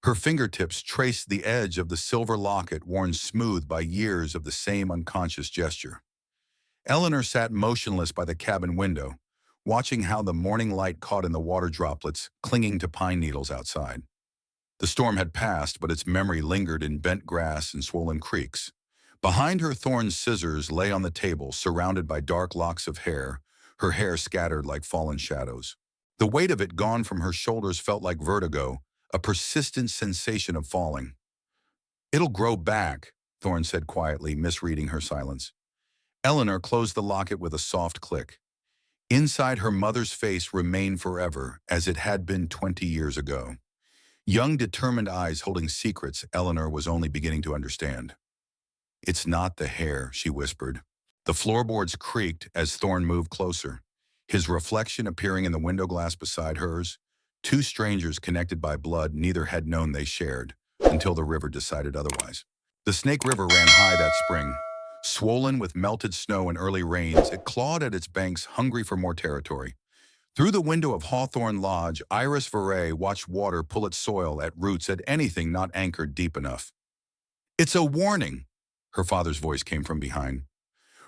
Her fingertips traced the edge of the silver locket worn smooth by years of the same unconscious gesture. Eleanor sat motionless by the cabin window, watching how the morning light caught in the water droplets clinging to pine needles outside. The storm had passed, but its memory lingered in bent grass and swollen creeks. Behind her, Thorn's scissors lay on the table, surrounded by dark locks of hair, her hair scattered like fallen shadows. The weight of it gone from her shoulders felt like vertigo, a persistent sensation of falling. "It'll grow back," Thorn said quietly, misreading her silence. Eleanor closed the locket with a soft click. Inside, her mother's face remained forever, as it had been 20 years ago. Young, determined eyes holding secrets Eleanor was only beginning to understand. "It's not the hair," she whispered. The floorboards creaked as Thorn moved closer, his reflection appearing in the window glass beside hers. Two strangers connected by blood neither had known they shared, until the river decided otherwise. The Snake River ran high that spring. Swollen with melted snow and early rains, it clawed at its banks, hungry for more territory. Through the window of Hawthorne Lodge, Iris Veray watched water pull at soil, at roots, at anything not anchored deep enough. "It's a warning," her father's voice came from behind.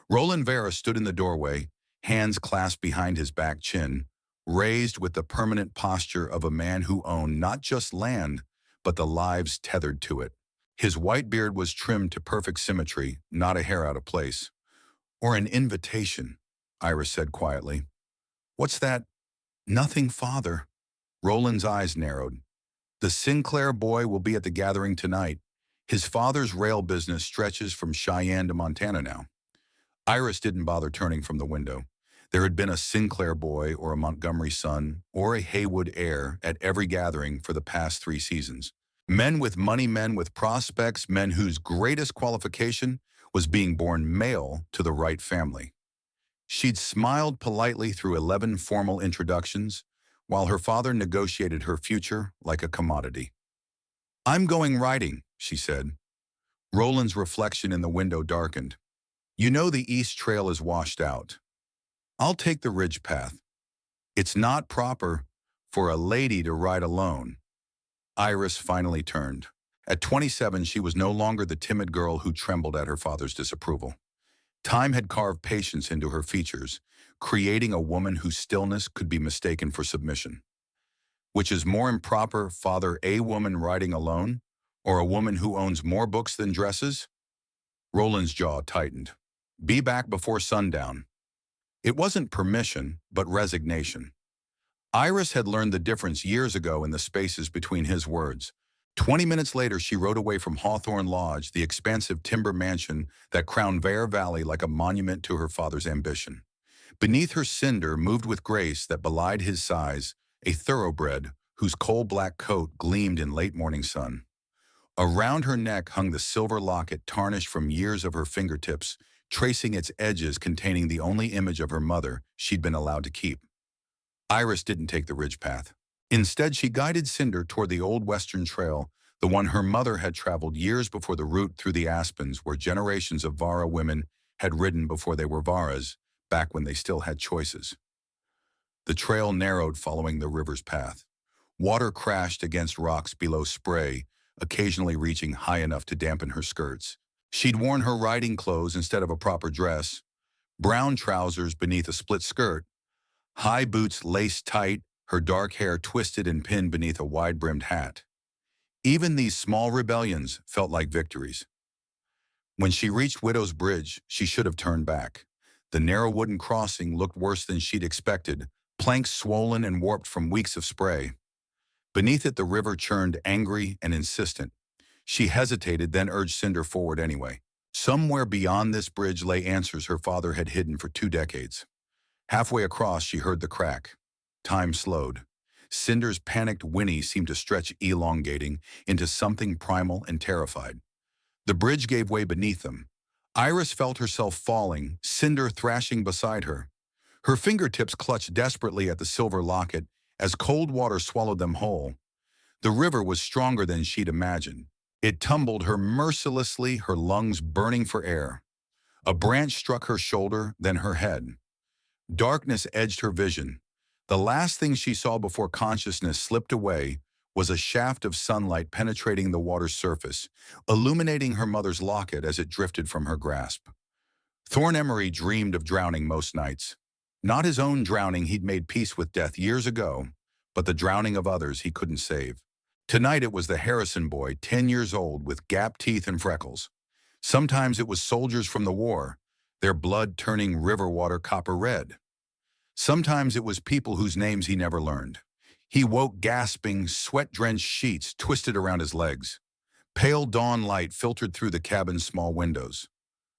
Roland Vera stood in the doorway, hands clasped behind his back chin, raised with the permanent posture of a man who owned not just land, but the lives tethered to it. His white beard was trimmed to perfect symmetry, not a hair out of place. "Or an invitation," Iris said quietly. "What's that?" "Nothing, father." Roland's eyes narrowed. "The Sinclair boy will be at the gathering tonight. His father's rail business stretches from Cheyenne to Montana now." Iris didn't bother turning from the window. There had been a Sinclair boy or a Montgomery son or a Haywood heir at every gathering for the past 3 seasons. Men with money, men with prospects, men whose greatest qualification was being born male to the right family. She'd smiled politely through 11 formal introductions, while her father negotiated her future like a commodity. "I'm going riding," she said. Roland's reflection in the window darkened. "You know the East Trail is washed out. I'll take the ridge path. It's not proper for a lady to ride alone." Iris finally turned. At 27, she was no longer the timid girl who trembled at her father's disapproval. Time had carved patience into her features, creating a woman whose stillness could be mistaken for submission. Which is more improper, father, a woman riding alone, or a woman who owns more books than dresses? Roland's jaw tightened. "Be back before sundown." It wasn't permission, but resignation. Iris had learned the difference years ago in the spaces between his words. 20 minutes later, she rode away from Hawthorne Lodge, the expansive timber mansion that crowned Bear Valley like a monument to her father's ambition. Beneath her cinder moved with grace that belied his size, a thoroughbred whose coal-black coat gleamed in late morning sun. Around her neck hung the silver locket tarnished from years of her fingertips, tracing its edges containing the only image of her mother she'd been allowed to keep. Iris didn't take the ridge path. Instead, she guided Cinder toward the old western trail, the one her mother had traveled years before the route through the Aspens, where generations of Vara women had ridden before they were Varas, back when they still had choices. The trail narrowed following the river's path. Water crashed against rocks below spray, occasionally reaching high enough to dampen her skirts. She'd worn her riding clothes instead of a proper dress, brown trousers beneath a split skirt, high boots laced tight, her dark hair twisted and pinned beneath a wide-brimmed hat. Even these small rebellions felt like victories. When she reached Widow's Bridge, she should have turned back. The narrow wooden crossing looked worse than she'd expected, planks swollen and warped from weeks of spray. Beneath it, the river churned, angry and insistent. She hesitated, then urged Cinder forward anyway. Somewhere beyond this bridge lay answers her father had hidden for 2 decades. Halfway across, she heard the crack. Time slowed. Cinder's panicked whinny seemed to stretch, elongating into something primal and terrified. The bridge gave way beneath them. Iris felt herself falling, Cinder thrashing beside her. Her fingertips clutched desperately at the silver locket as cold water swallowed them whole. The river was stronger than she'd imagined. It tumbled her mercilessly, her lungs burning for air. A branch struck her shoulder, then her head. Darkness edged her vision. The last thing she saw before consciousness slipped away was a shaft of sunlight penetrating the water's surface, illuminating her mother's locket as it drifted from her grasp. Thorn Emery dreamed of drowning most nights. Not his own drowning, he'd made peace with death years ago, but the drowning of others he couldn't save. Tonight it was the Harrison boy, 10 years old, with gap teeth and freckles. Sometimes it was soldiers from the war, their blood turning river water copper red. Sometimes it was people whose names he never learned. He woke gasping, sweat-drenched sheets twisted around his legs. Pale dawn light filtered through the cabin's small windows.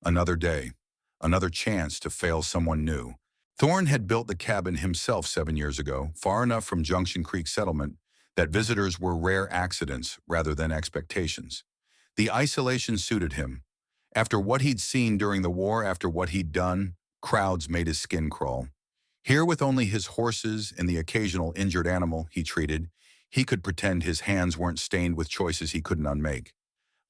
Another day, another chance to fail someone new. Thorn had built the cabin himself 7 years ago, far enough from Junction Creek settlement that visitors were rare accidents rather than expectations. The isolation suited him. After what he'd seen during the war, after what he'd done, crowds made his skin crawl. Here, with only his horses and the occasional injured animal he treated, he could pretend his hands weren't stained with choices he couldn't unmake.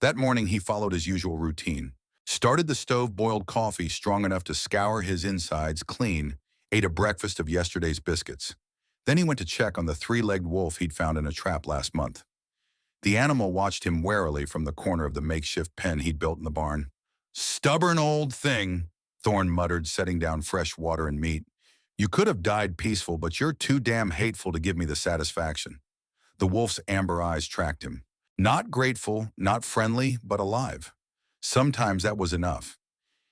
That morning, he followed his usual routine. Started the stove-boiled coffee strong enough to scour his insides clean, ate a breakfast of yesterday's biscuits. Then he went to check on the three-legged wolf he'd found in a trap last month. The animal watched him warily from the corner of the makeshift pen he'd built in the barn. "Stubborn old thing," Thorn muttered, setting down fresh water and meat. "You could have died peaceful, but you're too damn hateful to give me the satisfaction." The wolf's amber eyes tracked him. Not grateful, not friendly, but alive. Sometimes that was enough.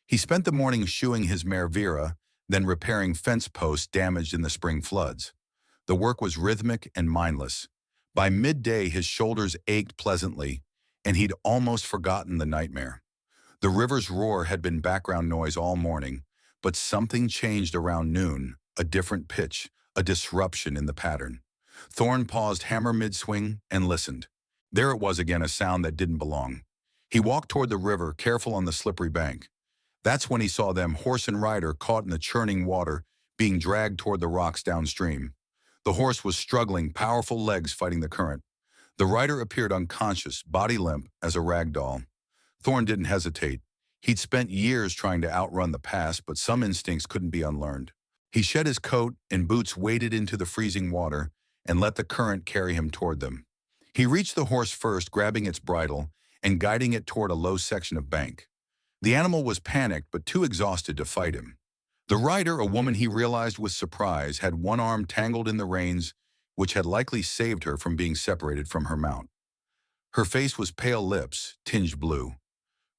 He spent the morning shoeing his mare Vera, then repairing fence posts damaged in the spring floods. The work was rhythmic and mindless. By midday, his shoulders ached pleasantly, and he'd almost forgotten the nightmare. The river's roar had been background noise all morning, but something changed around noon, a different pitch, a disruption in the pattern. Thorn paused hammer mid-swing and listened. There it was again, a sound that didn't belong. He walked toward the river, careful on the slippery bank. That's when he saw them, horse and rider, caught in the churning water, being dragged toward the rocks downstream. The horse was struggling, powerful legs fighting the current. The rider appeared unconscious, body limp as a rag doll. Thorn didn't hesitate. He'd spent years trying to outrun the past, but some instincts couldn't be unlearned. He shed his coat and boots, waded into the freezing water, and let the current carry him toward them. He reached the horse first, grabbing its bridle and guiding it toward a low section of bank. The animal was panicked but too exhausted to fight him. The rider, a woman he realized with surprise, had one arm tangled in the reins, which had likely saved her from being separated from her mount. Her face was pale lips, tinged blue.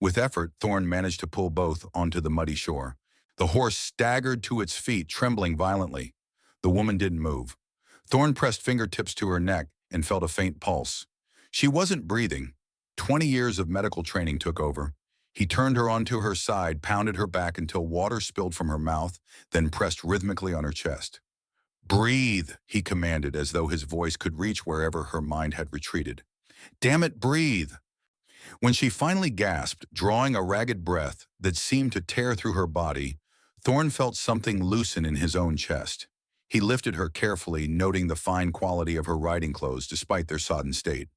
With effort, Thorn managed to pull both onto the muddy shore. The horse staggered to its feet, trembling violently. The woman didn't move. Thorn pressed fingertips to her neck and felt a faint pulse. She wasn't breathing. 20 years of medical training took over. He turned her onto her side, pounded her back until water spilled from her mouth, then pressed rhythmically on her chest. "Breathe," he commanded, as though his voice could reach wherever her mind had retreated. "Damn it, breathe." When she finally gasped, drawing a ragged breath that seemed to tear through her body, Thorn felt something loosen in his own chest. He lifted her carefully, noting the fine quality of her riding clothes despite their sodden state.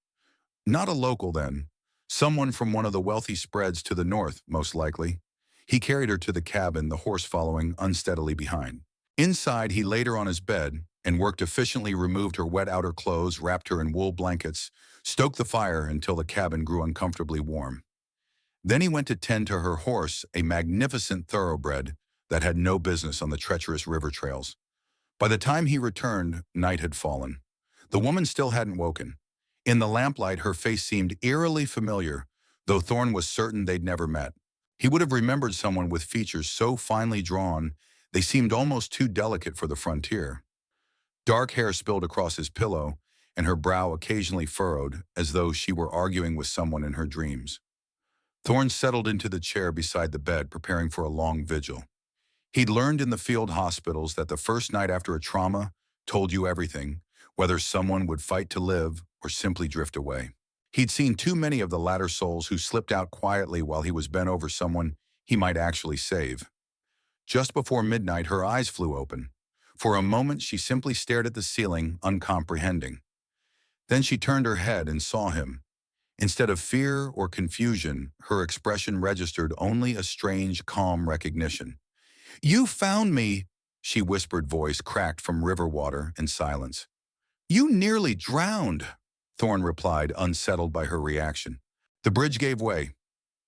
Not a local, then. Someone from one of the wealthy spreads to the north, most likely. He carried her to the cabin, the horse following unsteadily behind. Inside, he laid her on his bed and worked efficiently, removed her wet outer clothes, wrapped her in wool blankets, stoked the fire until the cabin grew uncomfortably warm. Then he went to tend to her horse, a magnificent thoroughbred that had no business on the treacherous river trails. By the time he returned, night had fallen. The woman still hadn't woken. In the lamplight, her face seemed eerily familiar, though Thorn was certain they'd never met. He would have remembered someone with features so finely drawn, they seemed almost too delicate for the frontier. Dark hair spilled across his pillow, and her brow occasionally furrowed, as though she were arguing with someone in her dreams. Thorn settled into the chair beside the bed, preparing for a long vigil. He'd learned in the field hospitals that the first night after a trauma told you everything, whether someone would fight to live or simply drift away. He'd seen too many of the latter souls who slipped out quietly while he was bent over someone he might actually save. Just before midnight, her eyes flew open. For a moment, she simply stared at the ceiling, uncomprehending. Then she turned her head and saw him. Instead of fear or confusion, her expression registered only a strange, calm recognition. "You found me," she whispered, voice cracked from river water and silence. "You nearly drowned." Thorne replied, unsettled by her reaction. The bridge gave way.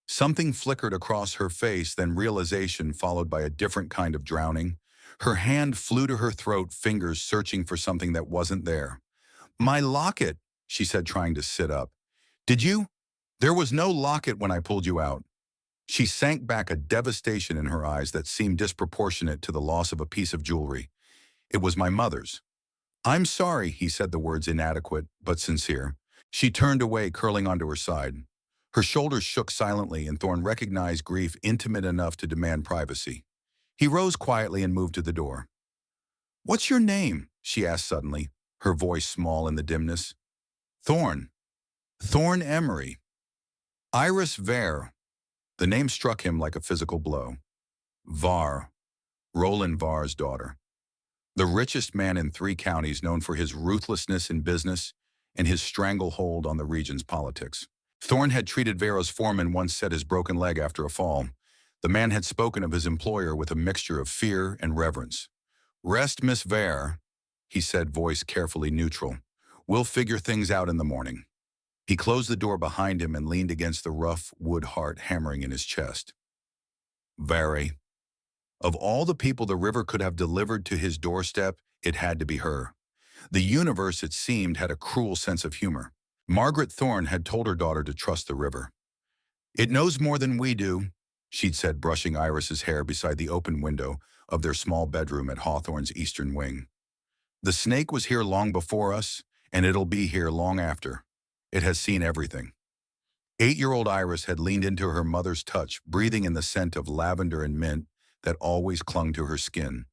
Something flickered across her face, then realization followed by a different kind of drowning. Her hand flew to her throat, fingers searching for something that wasn't there. My locket, she said, trying to sit up. Did you? There was no locket when I pulled you out. She sank back, a devastation in her eyes that seemed disproportionate to the loss of a piece of jewelry. It was my mother's. I'm sorry, he said, the words inadequate but sincere. She turned away, curling onto her side. Her shoulders shook silently, and Thorne recognized grief intimate enough to demand privacy. He rose quietly and moved to the door. What's your name? She asked suddenly, her voice small in the dimness. Thorne. Thorne Emery. Iris Vare. The name struck him like a physical blow. Var. Roland Var's daughter. The richest man in 3 counties, known for his ruthlessness in business and his stranglehold on the region's politics. Thorne had treated Vero's foreman once set his broken leg after a fall. The man had spoken of his employer with a mixture of fear and reverence. Rest, Miss Vare, he said, voice carefully neutral. We'll figure things out in the morning. He closed the door behind him and leaned against the rough wood heart hammering in his chest. Vare. Of all the people the river could have delivered to his doorstep, it had to be her. The universe, it seemed, had a cruel sense of humor. Margaret Thorne had told her daughter to trust the river. It knows more than we do, she'd said, brushing Iris's hair beside the open window of their small bedroom at Hawthorne's eastern wing. The snake was here long before us, and it'll be here long after. It has seen everything. 8-year-old Iris had leaned into her mother's touch, breathing in the scent of lavender and mint that always clung to her skin.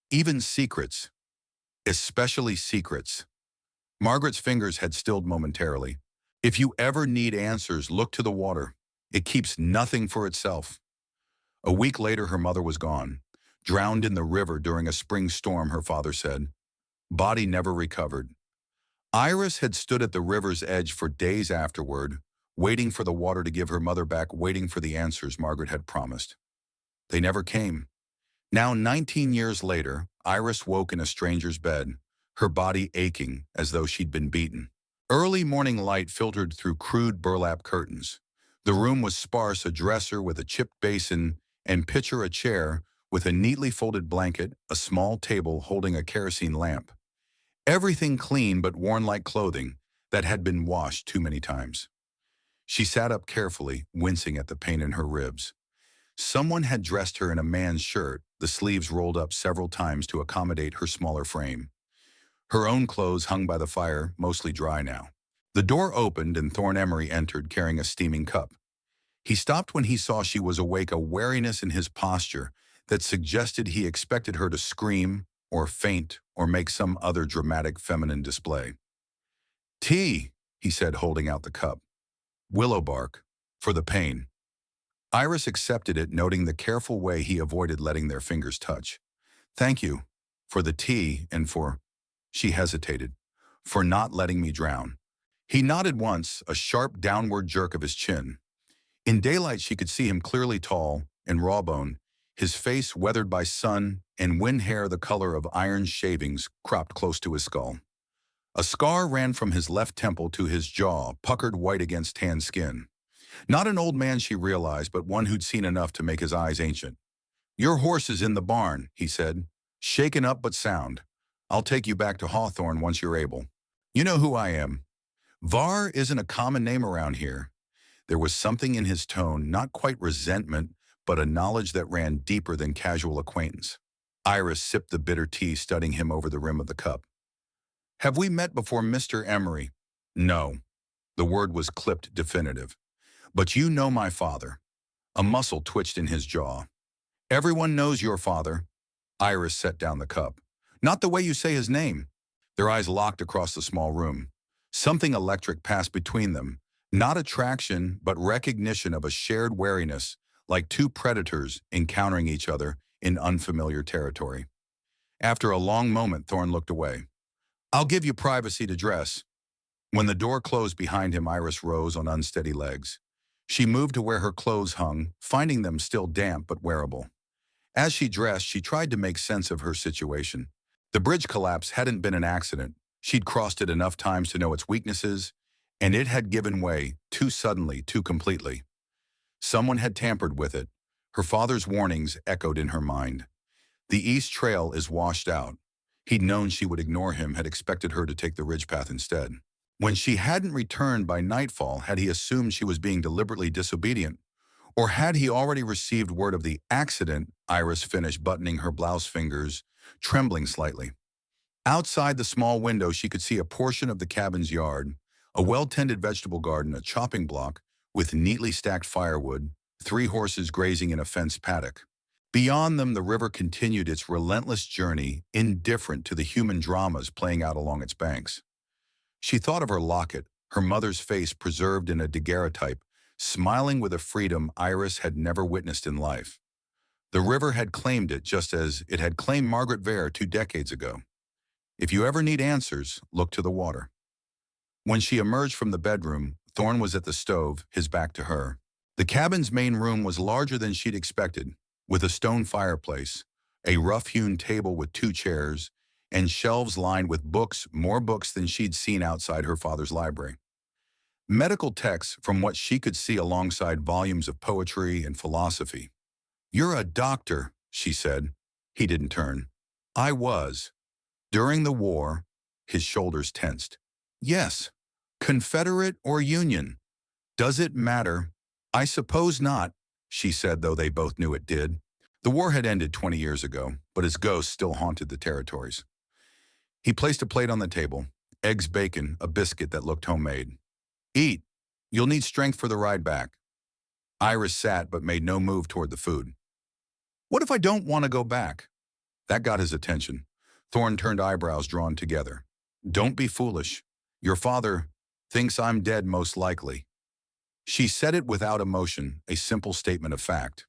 Even secrets, especially secrets. Margaret's fingers had stilled momentarily. If you ever need answers, look to the water. It keeps nothing for itself. A week later, her mother was gone, drowned in the river during a spring storm, her father said. Body never recovered. Iris had stood at the river's edge for days afterward, waiting for the water to give her mother back, waiting for the answers Margaret had promised. They never came. Now, 19 years later, Iris woke in a stranger's bed, her body aching as though she'd been beaten. Early morning light filtered through crude burlap curtains. The room was sparse, a dresser with a chipped basin and pitcher, a chair with a neatly folded blanket, a small table holding a kerosene lamp. Everything clean but worn like clothing that had been washed too many times. She sat up carefully, wincing at the pain in her ribs. Someone had dressed her in a man's shirt, the sleeves rolled up several times to accommodate her smaller frame. Her own clothes hung by the fire, mostly dry now. The door opened and Thorne Emery entered, carrying a steaming cup. He stopped when he saw she was awake, a wariness in his posture that suggested he expected her to scream or faint or make some other dramatic feminine display. Tea, he said, holding out the cup. Willow bark, for the pain. Iris accepted it, noting the careful way he avoided letting their fingers touch. Thank you, for the tea and for, she hesitated, for not letting me drown. He nodded once, a sharp downward jerk of his chin. In daylight she could see him clearly, tall and raw-boned, his face weathered by sun and wind, hair the color of iron shavings cropped close to his skull. A scar ran from his left temple to his jaw, puckered white against tan skin. Not an old man, she realized, but one who'd seen enough to make his eyes ancient. Your horse is in the barn, he said, shaken up but sound. I'll take you back to Hawthorne once you're able. You know who I am. Var isn't a common name around here. There was something in his tone, not quite resentment, but a knowledge that ran deeper than casual acquaintance. Iris sipped the bitter tea, studying him over the rim of the cup. Have we met before, Mr. Emery? No. The word was clipped, definitive. But you know my father. A muscle twitched in his jaw. Everyone knows your father. Iris set down the cup. Not the way you say his name. Their eyes locked across the small room. Something electric passed between them. Not attraction, but recognition of a shared wariness, like two predators encountering each other in unfamiliar territory. After a long moment, Thorne looked away. I'll give you privacy to dress. When the door closed behind him, Iris rose on unsteady legs. She moved to where her clothes hung, finding them still damp but wearable. As she dressed, she tried to make sense of her situation. The bridge collapse hadn't been an accident. She'd crossed it enough times to know its weaknesses, and it had given way too suddenly, too completely. Someone had tampered with it. Her father's warnings echoed in her mind. The east trail is washed out. He'd known she would ignore him, had expected her to take the ridge path instead. When she hadn't returned by nightfall, had he assumed she was being deliberately disobedient? Or had he already received word of the accident? Iris finished buttoning her blouse, fingers trembling slightly. Outside the small window, she could see a portion of the cabin's yard, a well-tended vegetable garden, a chopping block with neatly stacked firewood, 3 horses grazing in a fenced paddock. Beyond them, the river continued its relentless journey, indifferent to the human dramas playing out along its banks. She thought of her locket, her mother's face preserved in a daguerreotype, smiling with a freedom Iris had never witnessed in life. The river had claimed it just as it had claimed Margaret Vere 2 decades ago. If you ever need answers, look to the water. When she emerged from the bedroom, Thorne was at the stove, his back to her. The cabin's main room was larger than she'd expected, with a stone fireplace, a rough-hewn table with 2 chairs, and shelves lined with books, more books than she'd seen outside her father's library. Medical texts from what she could see alongside volumes of poetry and philosophy. "You're a doctor," she said. He didn't turn. "I was. During the war," his shoulders tensed. "Yes. Confederate or Union? Does it matter?" "I suppose not," she said, though they both knew it did. The war had ended 20 years ago, but his ghost still haunted the territories. He placed a plate on the table, eggs, bacon, a biscuit that looked homemade. "Eat. You'll need strength for the ride back." Iris sat but made no move toward the food. "What if I don't want to go back?" That got his attention. Thorne turned, eyebrows drawn together. "Don't be foolish. Your father thinks I'm dead, most likely." She said it without emotion, a simple statement of fact.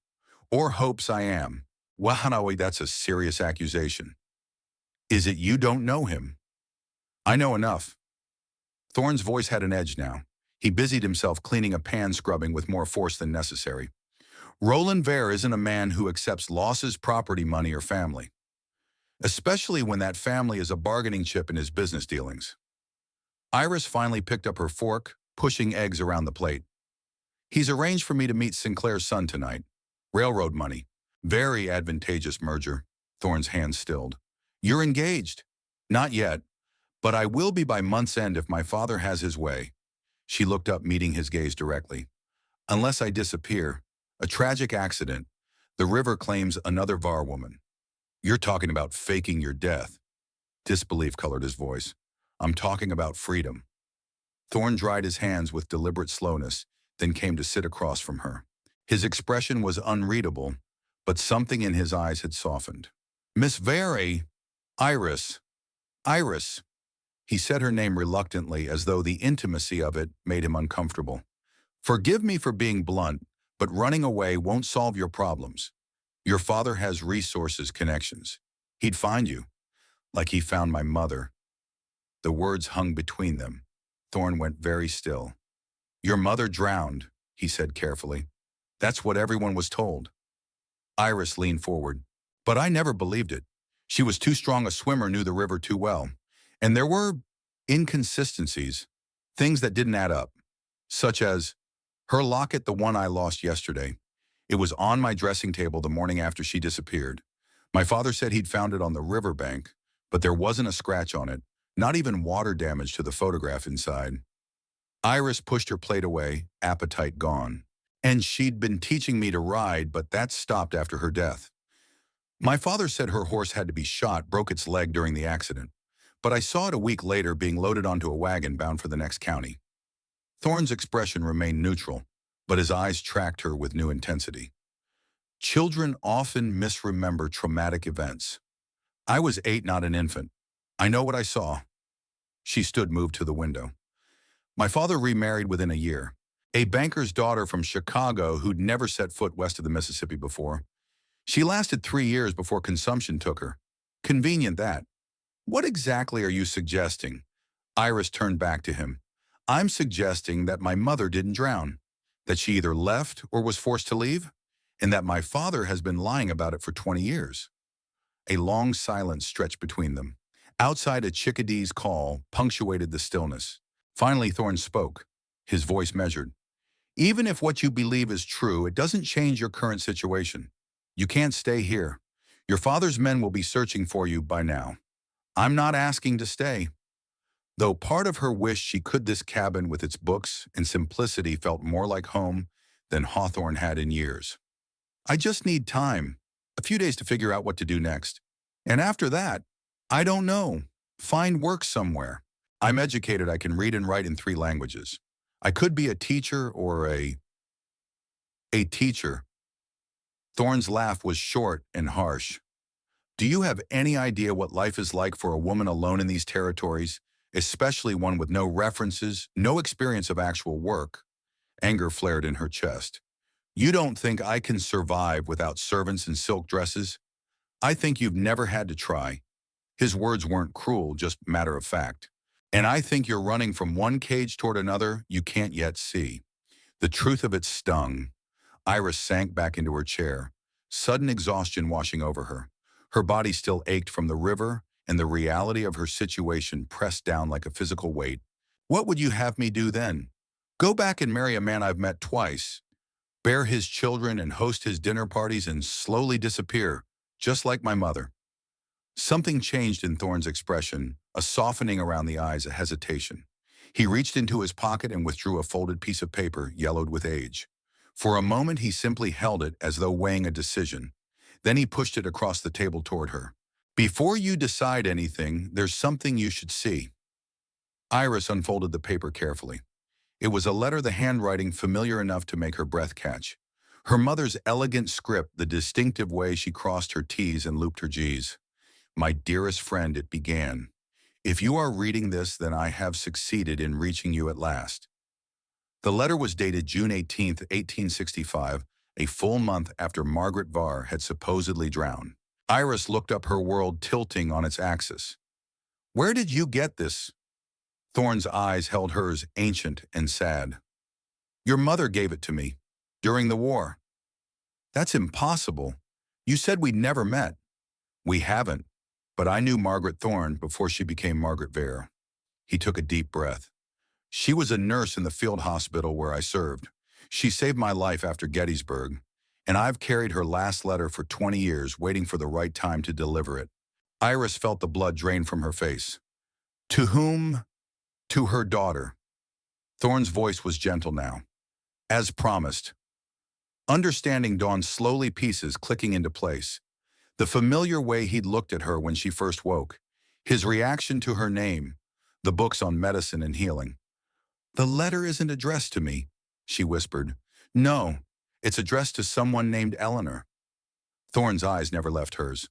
"Or hopes I am." "Wahanawi, that's a serious accusation." "Is it you don't know him?" "I know enough." Thorne's voice had an edge now. He busied himself cleaning a pan, scrubbing with more force than necessary. "Roland Vere isn't a man who accepts losses, property, money, or family. Especially when that family is a bargaining chip in his business dealings." Iris finally picked up her fork, pushing eggs around the plate. "He's arranged for me to meet Sinclair's son tonight. Railroad money. Very advantageous merger." Thorne's hand stilled. "You're engaged?" "Not yet, but I will be by month's end if my father has his way." She looked up, meeting his gaze directly. "Unless I disappear. A tragic accident. The river claims another Var woman." "You're talking about faking your death." Disbelief colored his voice. "I'm talking about freedom." Thorne dried his hands with deliberate slowness, then came to sit across from her. His expression was unreadable, but something in his eyes had softened. "Miss Vere, Iris, Iris." He said her name reluctantly, as though the intimacy of it made him uncomfortable. "Forgive me for being blunt, but running away won't solve your problems. Your father has resources, connections. He'd find you, like he found my mother." The words hung between them. Thorne went very still. "Your mother drowned," he said carefully. "That's what everyone was told." Iris leaned forward. "But I never believed it. She was too strong a swimmer, knew the river too well. And there were inconsistencies, things that didn't add up. Such as her locket, the one I lost yesterday. It was on my dressing table the morning after she disappeared. My father said he'd found it on the riverbank, but there wasn't a scratch on it, not even water damage to the photograph inside." Iris pushed her plate away, appetite gone. "And she'd been teaching me to ride, but that stopped after her death. My father said her horse had to be shot, broke its leg during the accident. But I saw it a week later being loaded onto a wagon bound for the next county." Thorne's expression remained neutral, but his eyes tracked her with new intensity. "Children often misremember traumatic events. I was 8, not an infant. I know what I saw." She stood, moved to the window. "My father remarried within a year. A banker's daughter from Chicago who'd never set foot west of the Mississippi before. She lasted 3 years before consumption took her. Convenient, that." "What exactly are you suggesting?" Iris turned back to him. "I'm suggesting that my mother didn't drown, that she either left or was forced to leave, and that my father has been lying about it for 20 years. A long silence stretched between them. Outside, a chickadee's call punctuated the stillness. Finally, Thorne spoke, his voice measured. Even if what you believe is true, it doesn't change your current situation. You can't stay here. Your father's men will be searching for you by now. I'm not asking to stay. Though part of her wished she could, this cabin with its books and simplicity felt more like home than Hawthorne had in years. I just need time, a few days to figure out what to do next. And after that, I don't know. Find work somewhere. I'm educated. I can read and write in 3 languages. I could be a teacher or a teacher. Thorne's laugh was short and harsh. Do you have any idea what life is like for a woman alone in these territories, especially one with no references, no experience of actual work? Anger flared in her chest. You don't think I can survive without servants and silk dresses? I think you've never had to try. His words weren't cruel, just matter of fact. And I think you're running from one cage toward another you can't yet see. The truth of it stung. Iris sank back into her chair, sudden exhaustion washing over her. Her body still ached from the river, and the reality of her situation pressed down like a physical weight. What would you have me do then? Go back and marry a man I've met twice, bear his children and host his dinner parties and slowly disappear, just like my mother. Something changed in Thorne's expression, a softening around the eyes, a hesitation. He reached into his pocket and withdrew a folded piece of paper, yellowed with age. For a moment, he simply held it as though weighing a decision. Then he pushed it across the table toward her. Before you decide anything, there's something you should see. Iris unfolded the paper carefully. It was a letter, the handwriting familiar enough to make her breath catch. Her mother's elegant script, the distinctive way she crossed her T's and looped her G's. My dearest friend, it began. If you are reading this, then I have succeeded in reaching you at last. The letter was dated June 18, 1865, a full month after Margaret Varr had supposedly drowned. Iris looked up, her world tilting on its axis. Where did you get this? Thorne's eyes held hers, ancient and sad. Your mother gave it to me, during the war. That's impossible. You said we'd never met. We haven't, but I knew Margaret Thorne before she became Margaret Varr. He took a deep breath. She was a nurse in the field hospital where I served. She saved my life after Gettysburg, and I've carried her last letter for 20 years, waiting for the right time to deliver it. Iris felt the blood drain from her face. To whom? To her daughter. Thorne's voice was gentle now. As promised. Understanding dawned slowly, pieces clicking into place. The familiar way he'd looked at her when she first woke. His reaction to her name. The books on medicine and healing. The letter isn't addressed to me, she whispered. No, it's addressed to someone named Eleanor. Thorne's eyes never left hers.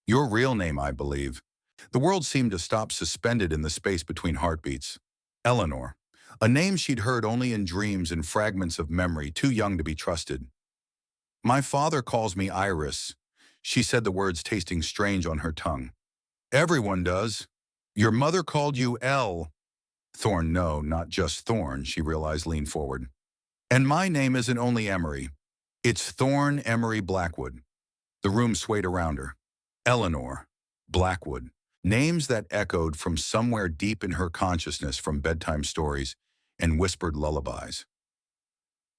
Your real name, I believe. The world seemed to stop, suspended in the space between heartbeats. Eleanor, a name she'd heard only in dreams and fragments of memory, too young to be trusted. My father calls me Iris, she said, the words tasting strange on her tongue. Everyone does. Your mother called you Elle. Thorne, no, not just Thorne, she realized, leaned forward. And my name isn't only Emery. It's Thorne Emery Blackwood. The room swayed around her. Eleanor, Blackwood. Names that echoed from somewhere deep in her consciousness, from bedtime stories and whispered lullabies.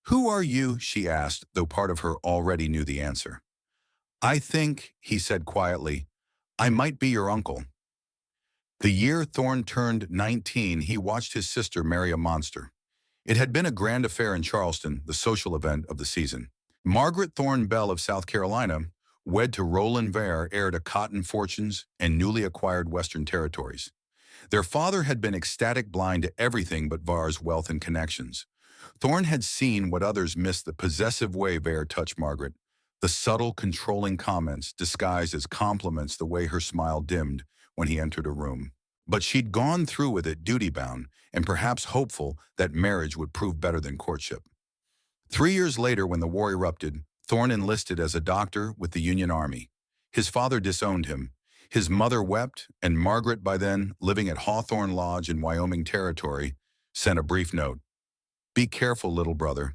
Who are you? She asked, though part of her already knew the answer. I think, he said quietly, I might be your uncle. The year Thorne turned 19, he watched his sister marry a monster. It had been a grand affair in Charleston, the social event of the season. Margaret Thorne Bell of South Carolina, wed to Roland Varr, heir to cotton fortunes and newly acquired Western territories. Their father had been ecstatic, blind to everything but Varr's wealth and connections. Thorne had seen what others missed, the possessive way Varr touched Margaret, the subtle, controlling comments disguised as compliments, the way her smile dimmed when he entered a room. But she'd gone through with it, duty-bound, and perhaps hopeful that marriage would prove better than courtship. 3 years later, when the war erupted, Thorne enlisted as a doctor with the Union Army. His father disowned him. His mother wept, and Margaret, by then living at Hawthorne Lodge in Wyoming Territory, sent a brief note. Be careful, little brother.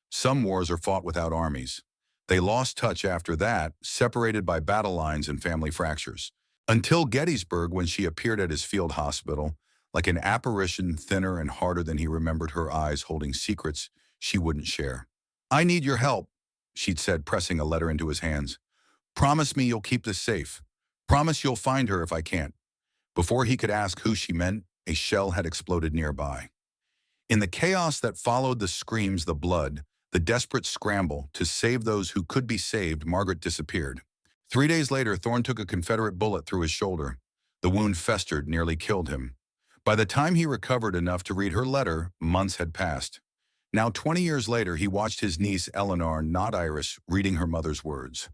Some wars are fought without armies. They lost touch after that, separated by battle lines and family fractures. Until Gettysburg, when she appeared at his field hospital, like an apparition thinner and harder than he remembered, her eyes holding secrets she wouldn't share. "I need your help," she'd said, pressing a letter into his hands. "Promise me you'll keep this safe. Promise you'll find her if I can't." Before he could ask who she meant, a shell had exploded nearby. In the chaos that followed the screams, the blood, the desperate scramble to save those who could be saved, Margaret disappeared. 3 days later, Thorne took a Confederate bullet through his shoulder. The wound festered, nearly killed him. By the time he recovered enough to read her letter, months had passed. Now, 20 years later, he watched his niece Eleanor, not Iris, reading her mother's words.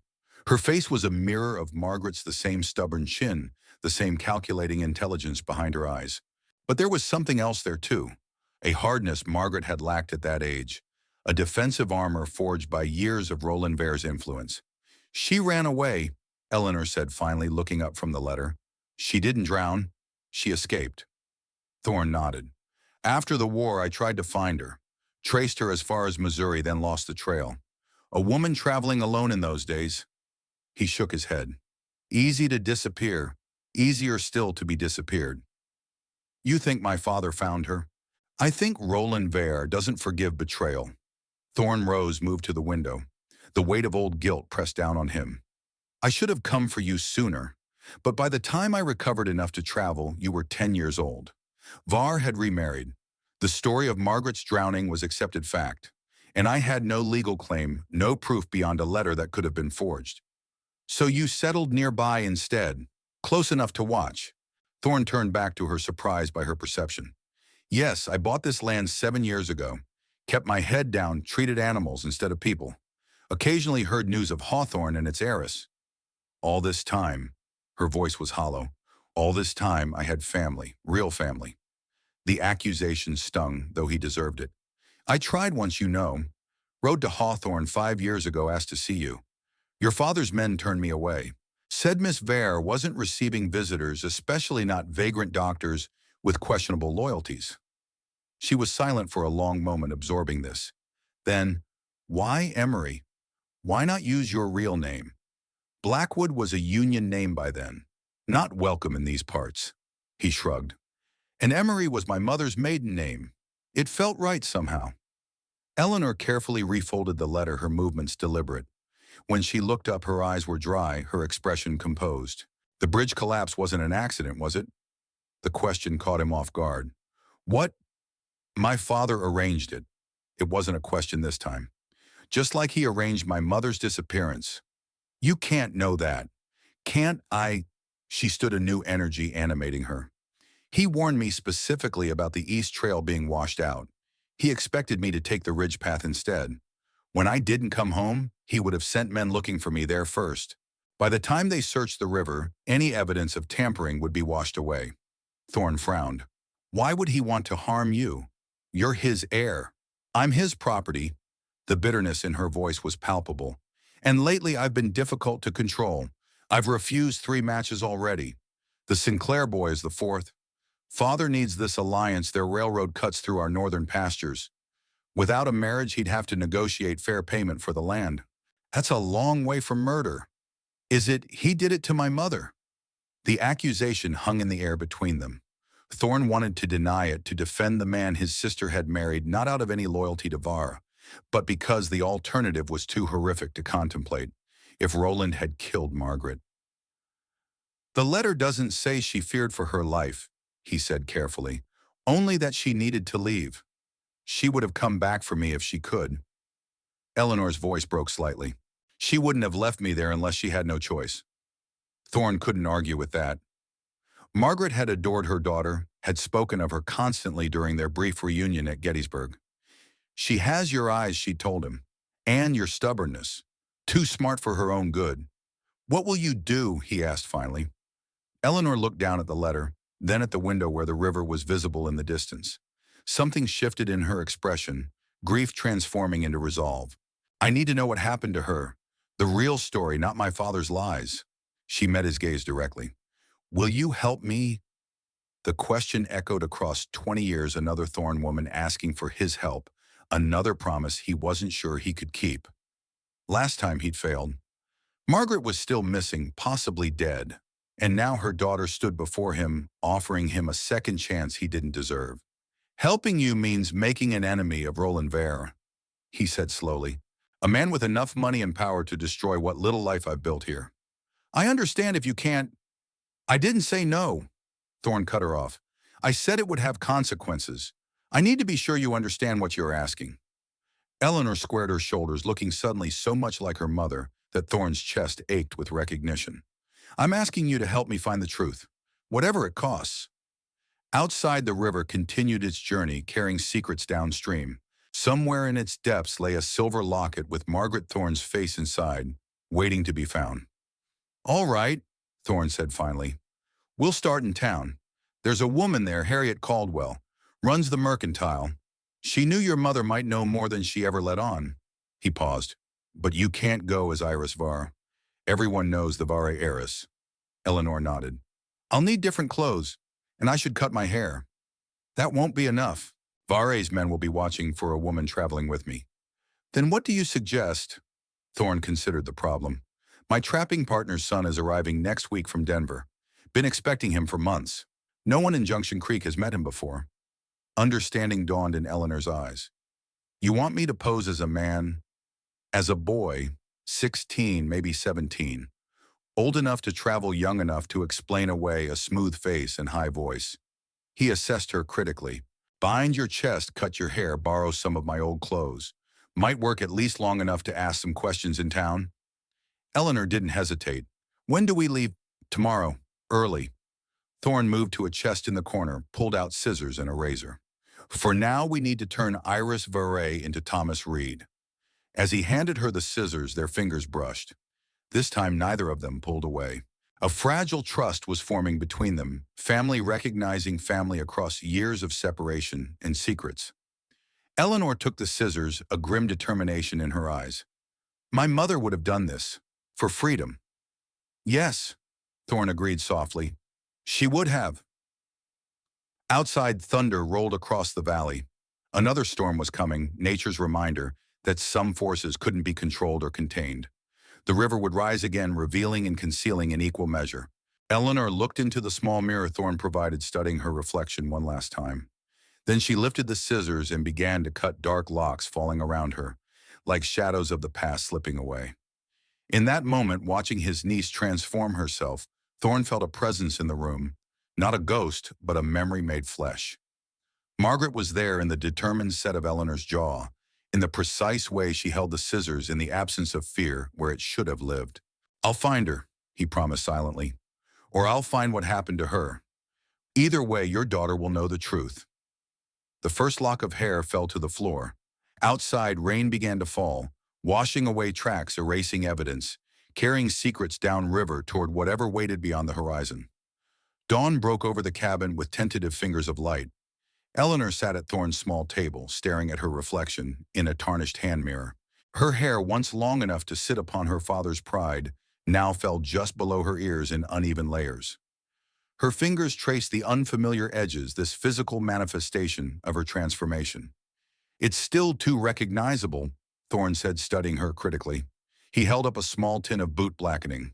Her face was a mirror of Margaret's, the same stubborn chin, the same calculating intelligence behind her eyes. But there was something else there too, a hardness Margaret had lacked at that age, a defensive armor forged by years of Roland Vare's influence. "She ran away," Eleanor said finally, looking up from the letter. "She didn't drown. She escaped." Thorne nodded. "After the war, I tried to find her. Traced her as far as Missouri, then lost the trail. A woman traveling alone in those days." He shook his head. "Easy to disappear. Easier still to be disappeared." "You think my father found her?" "I think Roland Vare doesn't forgive betrayal." Thorne rose, moved to the window. The weight of old guilt pressed down on him. "I should have come for you sooner, but by the time I recovered enough to travel, you were 10 years old. Var had remarried. The story of Margaret's drowning was accepted fact, and I had no legal claim, no proof beyond a letter that could have been forged. So you settled nearby instead, close enough to watch." Thorne turned back to her, surprised by her perception. "Yes, I bought this land 7 years ago. Kept my head down, treated animals instead of people. Occasionally heard news of Hawthorne and its heiress. All this time," her voice was hollow, "all this time I had family, real family." The accusation stung, though he deserved it. "I tried once, you know. Rode to Hawthorne 5 years ago, asked to see you. Your father's men turned me away. Said Miss Vare wasn't receiving visitors, especially not vagrant doctors with questionable loyalties." She was silent for a long moment, absorbing this. Then, "Why Emery? Why not use your real name?" "Blackwood was a Union name by then. Not welcome in these parts." He shrugged. "And Emery was my mother's maiden name. It felt right somehow." Eleanor carefully refolded the letter, her movements deliberate. When she looked up, her eyes were dry, her expression composed. "The bridge collapse wasn't an accident, was it?" The question caught him off guard. "What?" "My father arranged it." It wasn't a question this time. "Just like he arranged my mother's disappearance." "You can't know that." "Can't I?" She stood, a new energy animating her. "He warned me specifically about the East Trail being washed out. He expected me to take the ridge path instead. When I didn't come home, he would have sent men looking for me there first. By the time they searched the river, any evidence of tampering would be washed away." Thorne frowned. "Why would he want to harm you? You're his heir. I'm his property." The bitterness in her voice was palpable. "And lately I've been difficult to control. I've refused 3 matches already. The Sinclair boy is the 4th. Father needs this alliance. Their railroad cuts through our northern pastures. Without a marriage, he'd have to negotiate fair payment for the land. That's a long way from murder." "Is it he did it to my mother?" The accusation hung in the air between them. Thorne wanted to deny it, to defend the man his sister had married, not out of any loyalty to Var, but because the alternative was too horrific to contemplate. If Roland had killed Margaret. "The letter doesn't say she feared for her life," he said carefully. "Only that she needed to leave. She would have come back for me if she could." Eleanor's voice broke slightly. "She wouldn't have left me there unless she had no choice." Thorne couldn't argue with that. Margaret had adored her daughter, had spoken of her constantly during their brief reunion at Gettysburg. "She has your eyes," she told him, "and your stubbornness. Too smart for her own good." "What will you do?" he asked finally. Eleanor looked down at the letter, then at the window where the river was visible in the distance. Something shifted in her expression, grief transforming into resolve. "I need to know what happened to her. The real story, not my father's lies." She met his gaze directly. "Will you help me?" The question echoed across 20 years, another Thorne woman asking for his help, another promise he wasn't sure he could keep. Last time he'd failed. Margaret was still missing, possibly dead. And now her daughter stood before him, offering him a second chance he didn't deserve. Helping you means making an enemy of Roland Vare, he said slowly. A man with enough money and power to destroy what little life I've built here. I understand if you can't. I didn't say no, Thorne cut her off. I said it would have consequences. I need to be sure you understand what you're asking. Eleanor squared her shoulders, looking suddenly so much like her mother that Thorne's chest ached with recognition. I'm asking you to help me find the truth, whatever it costs. Outside, the river continued its journey, carrying secrets downstream. Somewhere in its depths lay a silver locket with Margaret Thorne's face inside, waiting to be found. All right, Thorne said finally. We'll start in town. There's a woman there, Harriet Caldwell, runs the mercantile. She knew your mother might know more than she ever let on. He paused. But you can't go as Iris Vare. Everyone knows the Vare heiress. Eleanor nodded. I'll need different clothes, and I should cut my hair. That won't be enough. Vare's men will be watching for a woman traveling with me. Then what do you suggest? Thorne considered the problem. My trapping partner's son is arriving next week from Denver. Been expecting him for months. No one in Junction Creek has met him before. Understanding dawned in Eleanor's eyes. You want me to pose as a man? As a boy, 16, maybe 17. Old enough to travel, young enough to explain away a smooth face and high voice. He assessed her critically. Bind your chest, cut your hair, borrow some of my old clothes. Might work at least long enough to ask some questions in town. Eleanor didn't hesitate. When do we leave? Tomorrow. Early. Thorne moved to a chest in the corner, pulled out scissors and a razor. For now, we need to turn Iris Vare into Thomas Reed. As he handed her the scissors, their fingers brushed. This time, neither of them pulled away. A fragile trust was forming between them, family recognizing family across years of separation and secrets. Eleanor took the scissors, a grim determination in her eyes. My mother would have done this. For freedom. Yes, Thorne agreed softly. She would have. Outside, thunder rolled across the valley. Another storm was coming, nature's reminder that some forces couldn't be controlled or contained. The river would rise again, revealing and concealing in equal measure. Eleanor looked into the small mirror Thorne provided, studying her reflection one last time. Then she lifted the scissors and began to cut dark locks falling around her, like shadows of the past slipping away. In that moment, watching his niece transform herself, Thorne felt a presence in the room, not a ghost, but a memory made flesh. Margaret was there in the determined set of Eleanor's jaw, in the precise way she held the scissors in the absence of fear where it should have lived. I'll find her, he promised silently, or I'll find what happened to her. Either way, your daughter will know the truth. The first lock of hair fell to the floor. Outside, rain began to fall, washing away tracks, erasing evidence, carrying secrets downriver toward whatever waited beyond the horizon. Dawn broke over the cabin with tentative fingers of light. Eleanor sat at Thorne's small table, staring at her reflection in a tarnished hand mirror. Her hair, once long enough to sit upon her father's pride, now fell just below her ears in uneven layers. Her fingers traced the unfamiliar edges, this physical manifestation of her transformation. It's still too recognizable, Thorne said, studying her critically. He held up a small tin of boot blackening.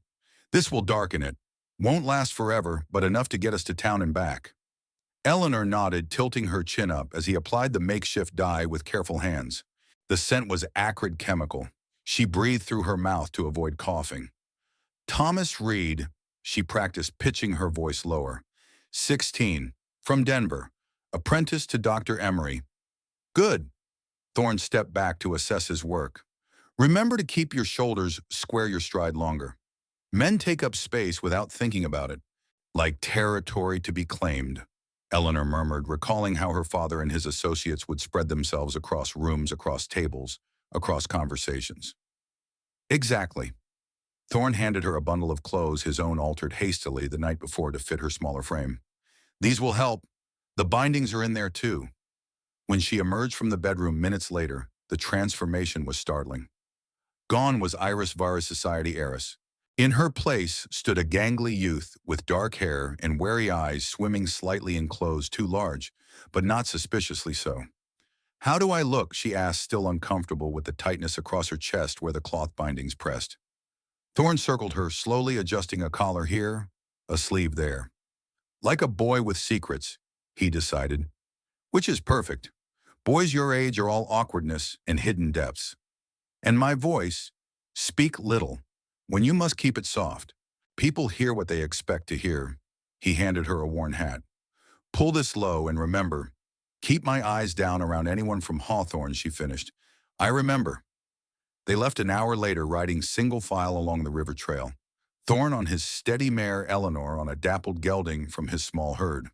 This will darken it. Won't last forever, but enough to get us to town and back. Eleanor nodded, tilting her chin up as he applied the makeshift dye with careful hands. The scent was acrid chemical. She breathed through her mouth to avoid coughing. Thomas Reed, she practiced pitching her voice lower. 16, from Denver, apprentice to Dr. Emery. Good. Thorne stepped back to assess his work. Remember to keep your shoulders square, your stride longer. Men take up space without thinking about it, like territory to be claimed, Eleanor murmured, recalling how her father and his associates would spread themselves across rooms, across tables, across conversations. Exactly. Thorne handed her a bundle of clothes, his own altered hastily the night before to fit her smaller frame. These will help. The bindings are in there too. When she emerged from the bedroom minutes later, the transformation was startling. Gone was Iris Vare's society heiress. In her place stood a gangly youth with dark hair and wary eyes, swimming slightly in clothes too large, but not suspiciously so. How do I look? She asked, still uncomfortable with the tightness across her chest where the cloth bindings pressed. Thorne circled her, slowly adjusting a collar here, a sleeve there. Like a boy with secrets, he decided. Which is perfect. Boys your age are all awkwardness and hidden depths. And my voice, speak little, when you must keep it soft. People hear what they expect to hear. He handed her a worn hat. Pull this low and remember, keep my eyes down around anyone from Hawthorne, she finished. I remember. They left an hour later riding single file along the river trail. Thorne on his steady mare Eleanor on a dappled gelding from his small herd.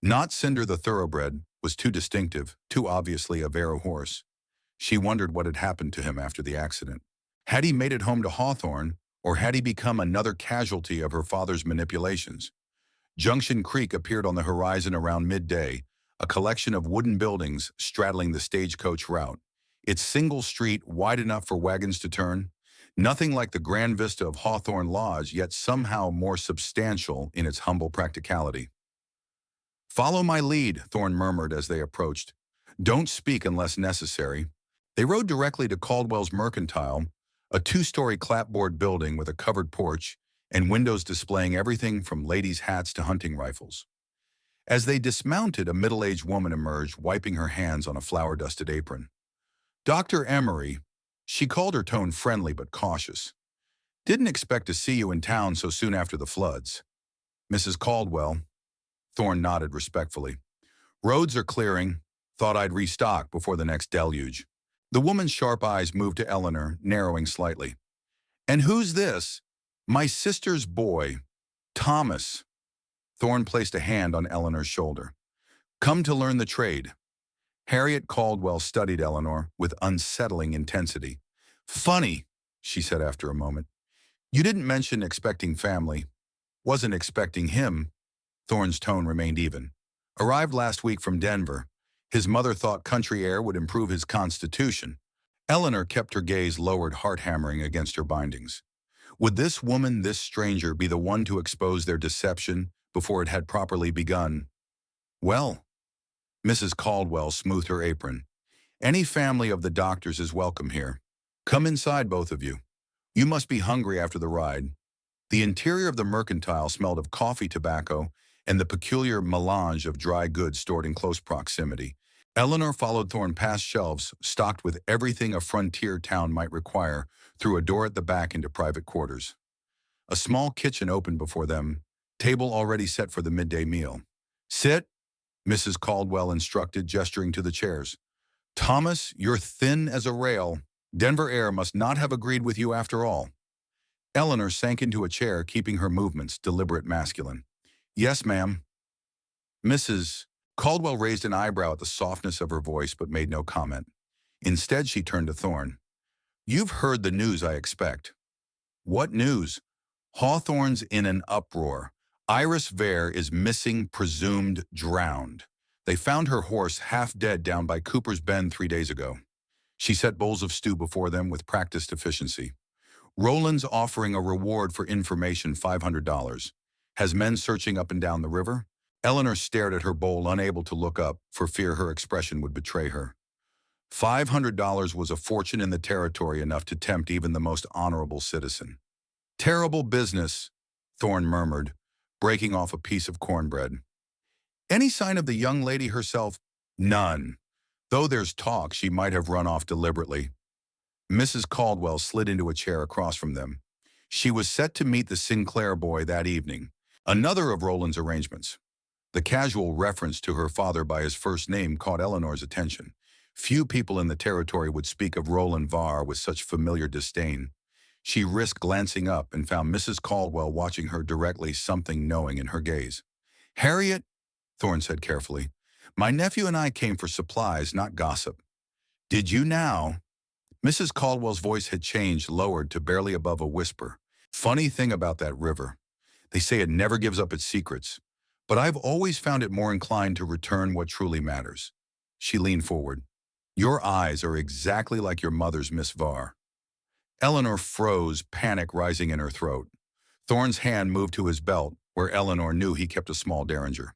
Not Cinder the thoroughbred was too distinctive, too obviously a Vero horse. She wondered what had happened to him after the accident. Had he made it home to Hawthorne, or had he become another casualty of her father's manipulations? Junction Creek appeared on the horizon around midday, a collection of wooden buildings straddling the stagecoach route. Its single street wide enough for wagons to turn. Nothing like the grand vista of Hawthorne Lodge, yet somehow more substantial in its humble practicality. Follow my lead, Thorne murmured as they approached. Don't speak unless necessary. They rode directly to Caldwell's Mercantile, a two-story clapboard building with a covered porch and windows displaying everything from ladies' hats to hunting rifles. As they dismounted, a middle-aged woman emerged, wiping her hands on a flour-dusted apron. Dr. Emery, she called her tone friendly but cautious. Didn't expect to see you in town so soon after the floods. Mrs. Caldwell, Thorne nodded respectfully. Roads are clearing. Thought I'd restock before the next deluge. The woman's sharp eyes moved to Eleanor, narrowing slightly. And who's this? My sister's boy, Thomas. Thorne placed a hand on Eleanor's shoulder. Come to learn the trade. Harriet Caldwell studied Eleanor with unsettling intensity. Funny, she said after a moment. You didn't mention expecting family. Wasn't expecting him. Thorne's tone remained even. Arrived last week from Denver. His mother thought country air would improve his constitution. Eleanor kept her gaze lowered, heart-hammering against her bindings. Would this woman, this stranger, be the one to expose their deception before it had properly begun? Well, Mrs. Caldwell smoothed her apron. Any family of the doctors is welcome here. Come inside, both of you. You must be hungry after the ride. The interior of the Mercantile smelled of coffee, tobacco, and the peculiar melange of dry goods stored in close proximity. Eleanor followed Thorne past shelves stocked with everything a frontier town might require through a door at the back into private quarters. A small kitchen opened before them, table already set for the midday meal. Sit, Mrs. Caldwell instructed, gesturing to the chairs. Thomas, you're thin as a rail. Denver air must not have agreed with you after all. Eleanor sank into a chair, keeping her movements deliberate, masculine. Yes, ma'am. Mrs. Caldwell raised an eyebrow at the softness of her voice but made no comment. Instead, she turned to Thorne. You've heard the news, I expect. What news? Hawthorne's in an uproar. Iris Vare is missing, presumed drowned. They found her horse half dead down by Cooper's Bend 3 days ago. She set bowls of stew before them with practiced efficiency. Roland's offering a reward for information, $500. Has men searching up and down the river? Eleanor stared at her bowl, unable to look up, for fear her expression would betray her. $500 was a fortune in the territory, enough to tempt even the most honorable citizen. Terrible business, Thorne murmured, breaking off a piece of cornbread. Any sign of the young lady herself? None. Though there's talk she might have run off deliberately. Mrs. Caldwell slid into a chair across from them. She was set to meet the Sinclair boy that evening, another of Roland's arrangements. The casual reference to her father by his first name caught Eleanor's attention. Few people in the territory would speak of Roland Vare with such familiar disdain. She risked glancing up and found Mrs. Caldwell watching her directly, something knowing in her gaze. Harriet, Thorne said carefully, my nephew and I came for supplies, not gossip. Did you now? Mrs. Caldwell's voice had changed, lowered to barely above a whisper. Funny thing about that river. They say it never gives up its secrets, but I've always found it more inclined to return what truly matters. She leaned forward. Your eyes are exactly like your mother's, Miss Vare. Eleanor froze, panic rising in her throat. Thorne's hand moved to his belt, where Eleanor knew he kept a small derringer.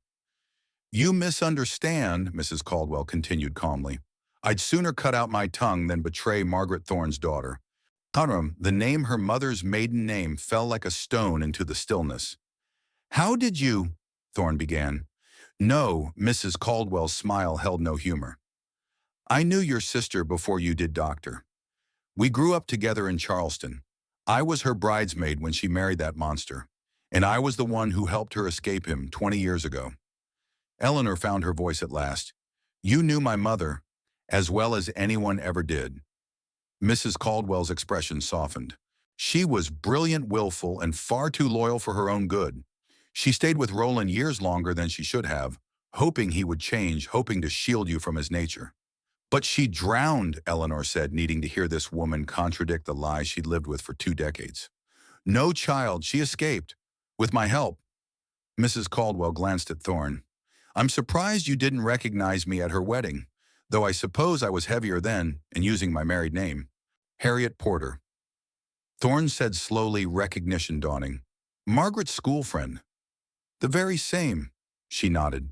You misunderstand, Mrs. Caldwell continued calmly. I'd sooner cut out my tongue than betray Margaret Thorne's daughter. Harum, the name her mother's maiden name, fell like a stone into the stillness. How did you? Thorne began. No, Mrs. Caldwell's smile held no humor. I knew your sister before you did, Doctor. We grew up together in Charleston. I was her bridesmaid when she married that monster, and I was the one who helped her escape him 20 years ago. Eleanor found her voice at last. You knew my mother, as well as anyone ever did. Mrs. Caldwell's expression softened. She was brilliant, willful, and far too loyal for her own good. She stayed with Roland years longer than she should have, hoping he would change, hoping to shield you from his nature. But she drowned, Eleanor said, needing to hear this woman contradict the lies she'd lived with for 2 decades. No, child, she escaped. With my help. Mrs. Caldwell glanced at Thorne. I'm surprised you didn't recognize me at her wedding, though I suppose I was heavier then and using my married name. Harriet Porter. Thorne said slowly, recognition dawning. Margaret's school friend. The very same, she nodded.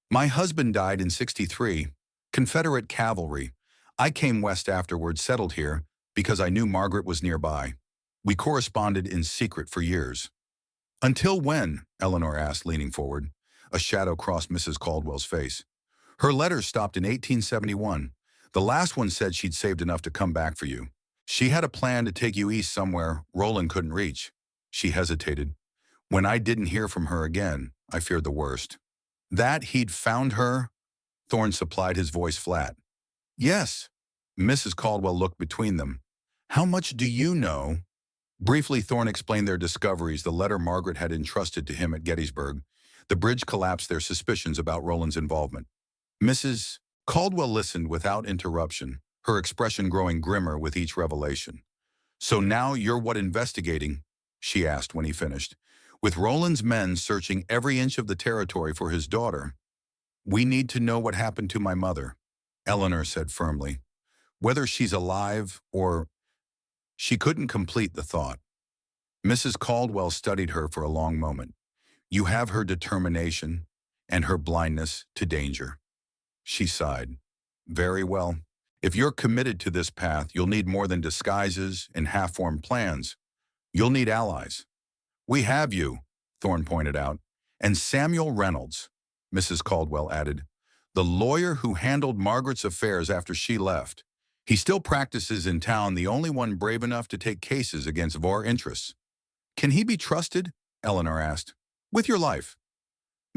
My husband died in '63, Confederate cavalry. I came west afterward, settled here, because I knew Margaret was nearby. We corresponded in secret for years. Until when? Eleanor asked, leaning forward. A shadow crossed Mrs. Caldwell's face. Her letters stopped in 1871. The last one said she'd saved enough to come back for you. She had a plan to take you east somewhere Roland couldn't reach. She hesitated. When I didn't hear from her again, I feared the worst. That he'd found her? Thorne supplied, his voice flat. Yes. Mrs. Caldwell looked between them. How much do you know? Briefly, Thorne explained their discoveries, the letter Margaret had entrusted to him at Gettysburg. The bridge collapsed, their suspicions about Roland's involvement. Mrs. Caldwell listened without interruption, her expression growing grimmer with each revelation. So now you're what investigating? She asked when he finished. With Roland's men searching every inch of the territory for his daughter, we need to know what happened to my mother, Eleanor said firmly. Whether she's alive or... She couldn't complete the thought. Mrs. Caldwell studied her for a long moment. You have her determination and her blindness to danger. She sighed. Very well. If you're committed to this path, you'll need more than disguises and half-formed plans. You'll need allies. We have you, Thorne pointed out. And Samuel Reynolds, Mrs. Caldwell added, the lawyer who handled Margaret's affairs after she left. He still practices in town, the only one brave enough to take cases against our interests. Can he be trusted? Eleanor asked. With your life.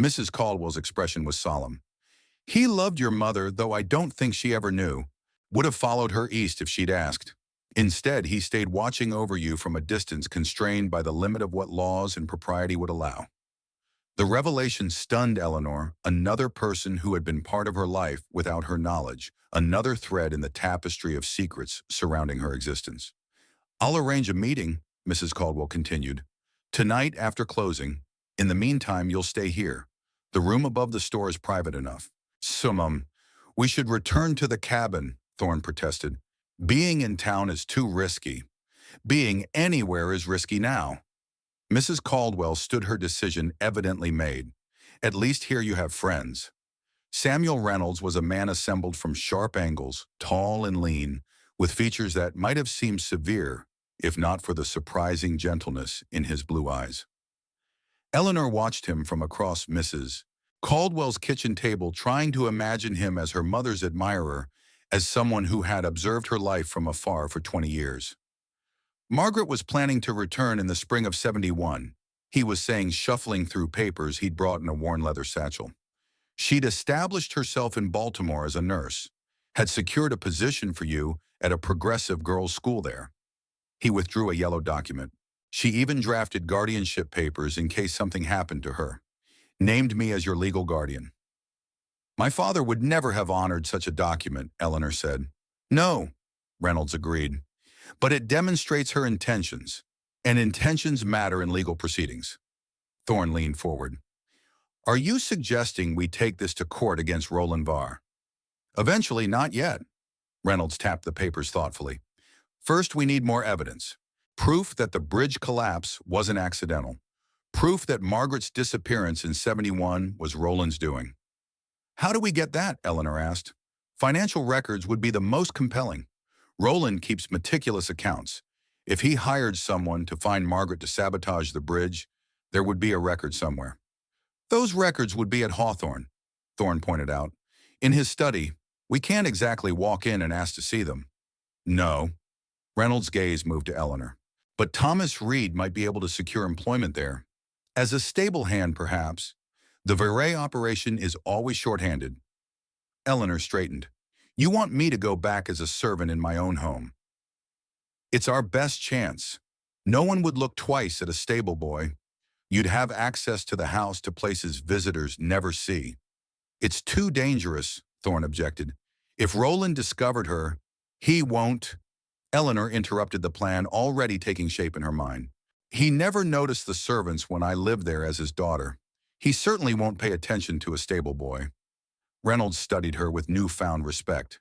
Mrs. Caldwell's expression was solemn. He loved your mother, though I don't think she ever knew. Would have followed her east if she'd asked. Instead, he stayed watching over you from a distance, constrained by the limit of what laws and propriety would allow. The revelation stunned Eleanor, another person who had been part of her life without her knowledge, another thread in the tapestry of secrets surrounding her existence. I'll arrange a meeting, Mrs. Caldwell continued. Tonight after closing. In the meantime, you'll stay here. The room above the store is private enough. We should return to the cabin, Thorne protested. Being in town is too risky. Being anywhere is risky now. Mrs. Caldwell stood her decision evidently made. At least here you have friends. Samuel Reynolds was a man assembled from sharp angles, tall and lean, with features that might have seemed severe, if not for the surprising gentleness in his blue eyes. Eleanor watched him from across Mrs. Caldwell's kitchen table, trying to imagine him as her mother's admirer, as someone who had observed her life from afar for 20 years. Margaret was planning to return in the spring of '71, he was saying, shuffling through papers he'd brought in a worn leather satchel. She'd established herself in Baltimore as a nurse, had secured a position for you at a progressive girls' school there. He withdrew a yellow document. She even drafted guardianship papers in case something happened to her. Named me as your legal guardian. My father would never have honored such a document, Eleanor said. No, Reynolds agreed. But it demonstrates her intentions, and intentions matter in legal proceedings. Thorne leaned forward. Are you suggesting we take this to court against Roland Varr? Eventually, not yet. Reynolds tapped the papers thoughtfully. First, we need more evidence. Proof that the bridge collapse wasn't accidental. Proof that Margaret's disappearance in '71 was Roland's doing. How do we get that? Eleanor asked. Financial records would be the most compelling. Roland keeps meticulous accounts. If he hired someone to find Margaret to sabotage the bridge, There would be a record somewhere. Those records would be at Hawthorne, Thorne pointed out. In his study, we can't exactly walk in and ask to see them. No. Reynolds' gaze moved to Eleanor. But Thomas Reed might be able to secure employment there. As a stable hand, perhaps. The Viray operation is always short-handed. Eleanor straightened. You want me to go back as a servant in my own home? It's our best chance. No one would look twice at a stable boy. You'd have access to the house to places visitors never see. It's too dangerous, Thorne objected. If Roland discovered her, he won't. Eleanor interrupted the plan already taking shape in her mind. He never noticed the servants when I lived there as his daughter. He certainly won't pay attention to a stable boy. Reynolds studied her with newfound respect.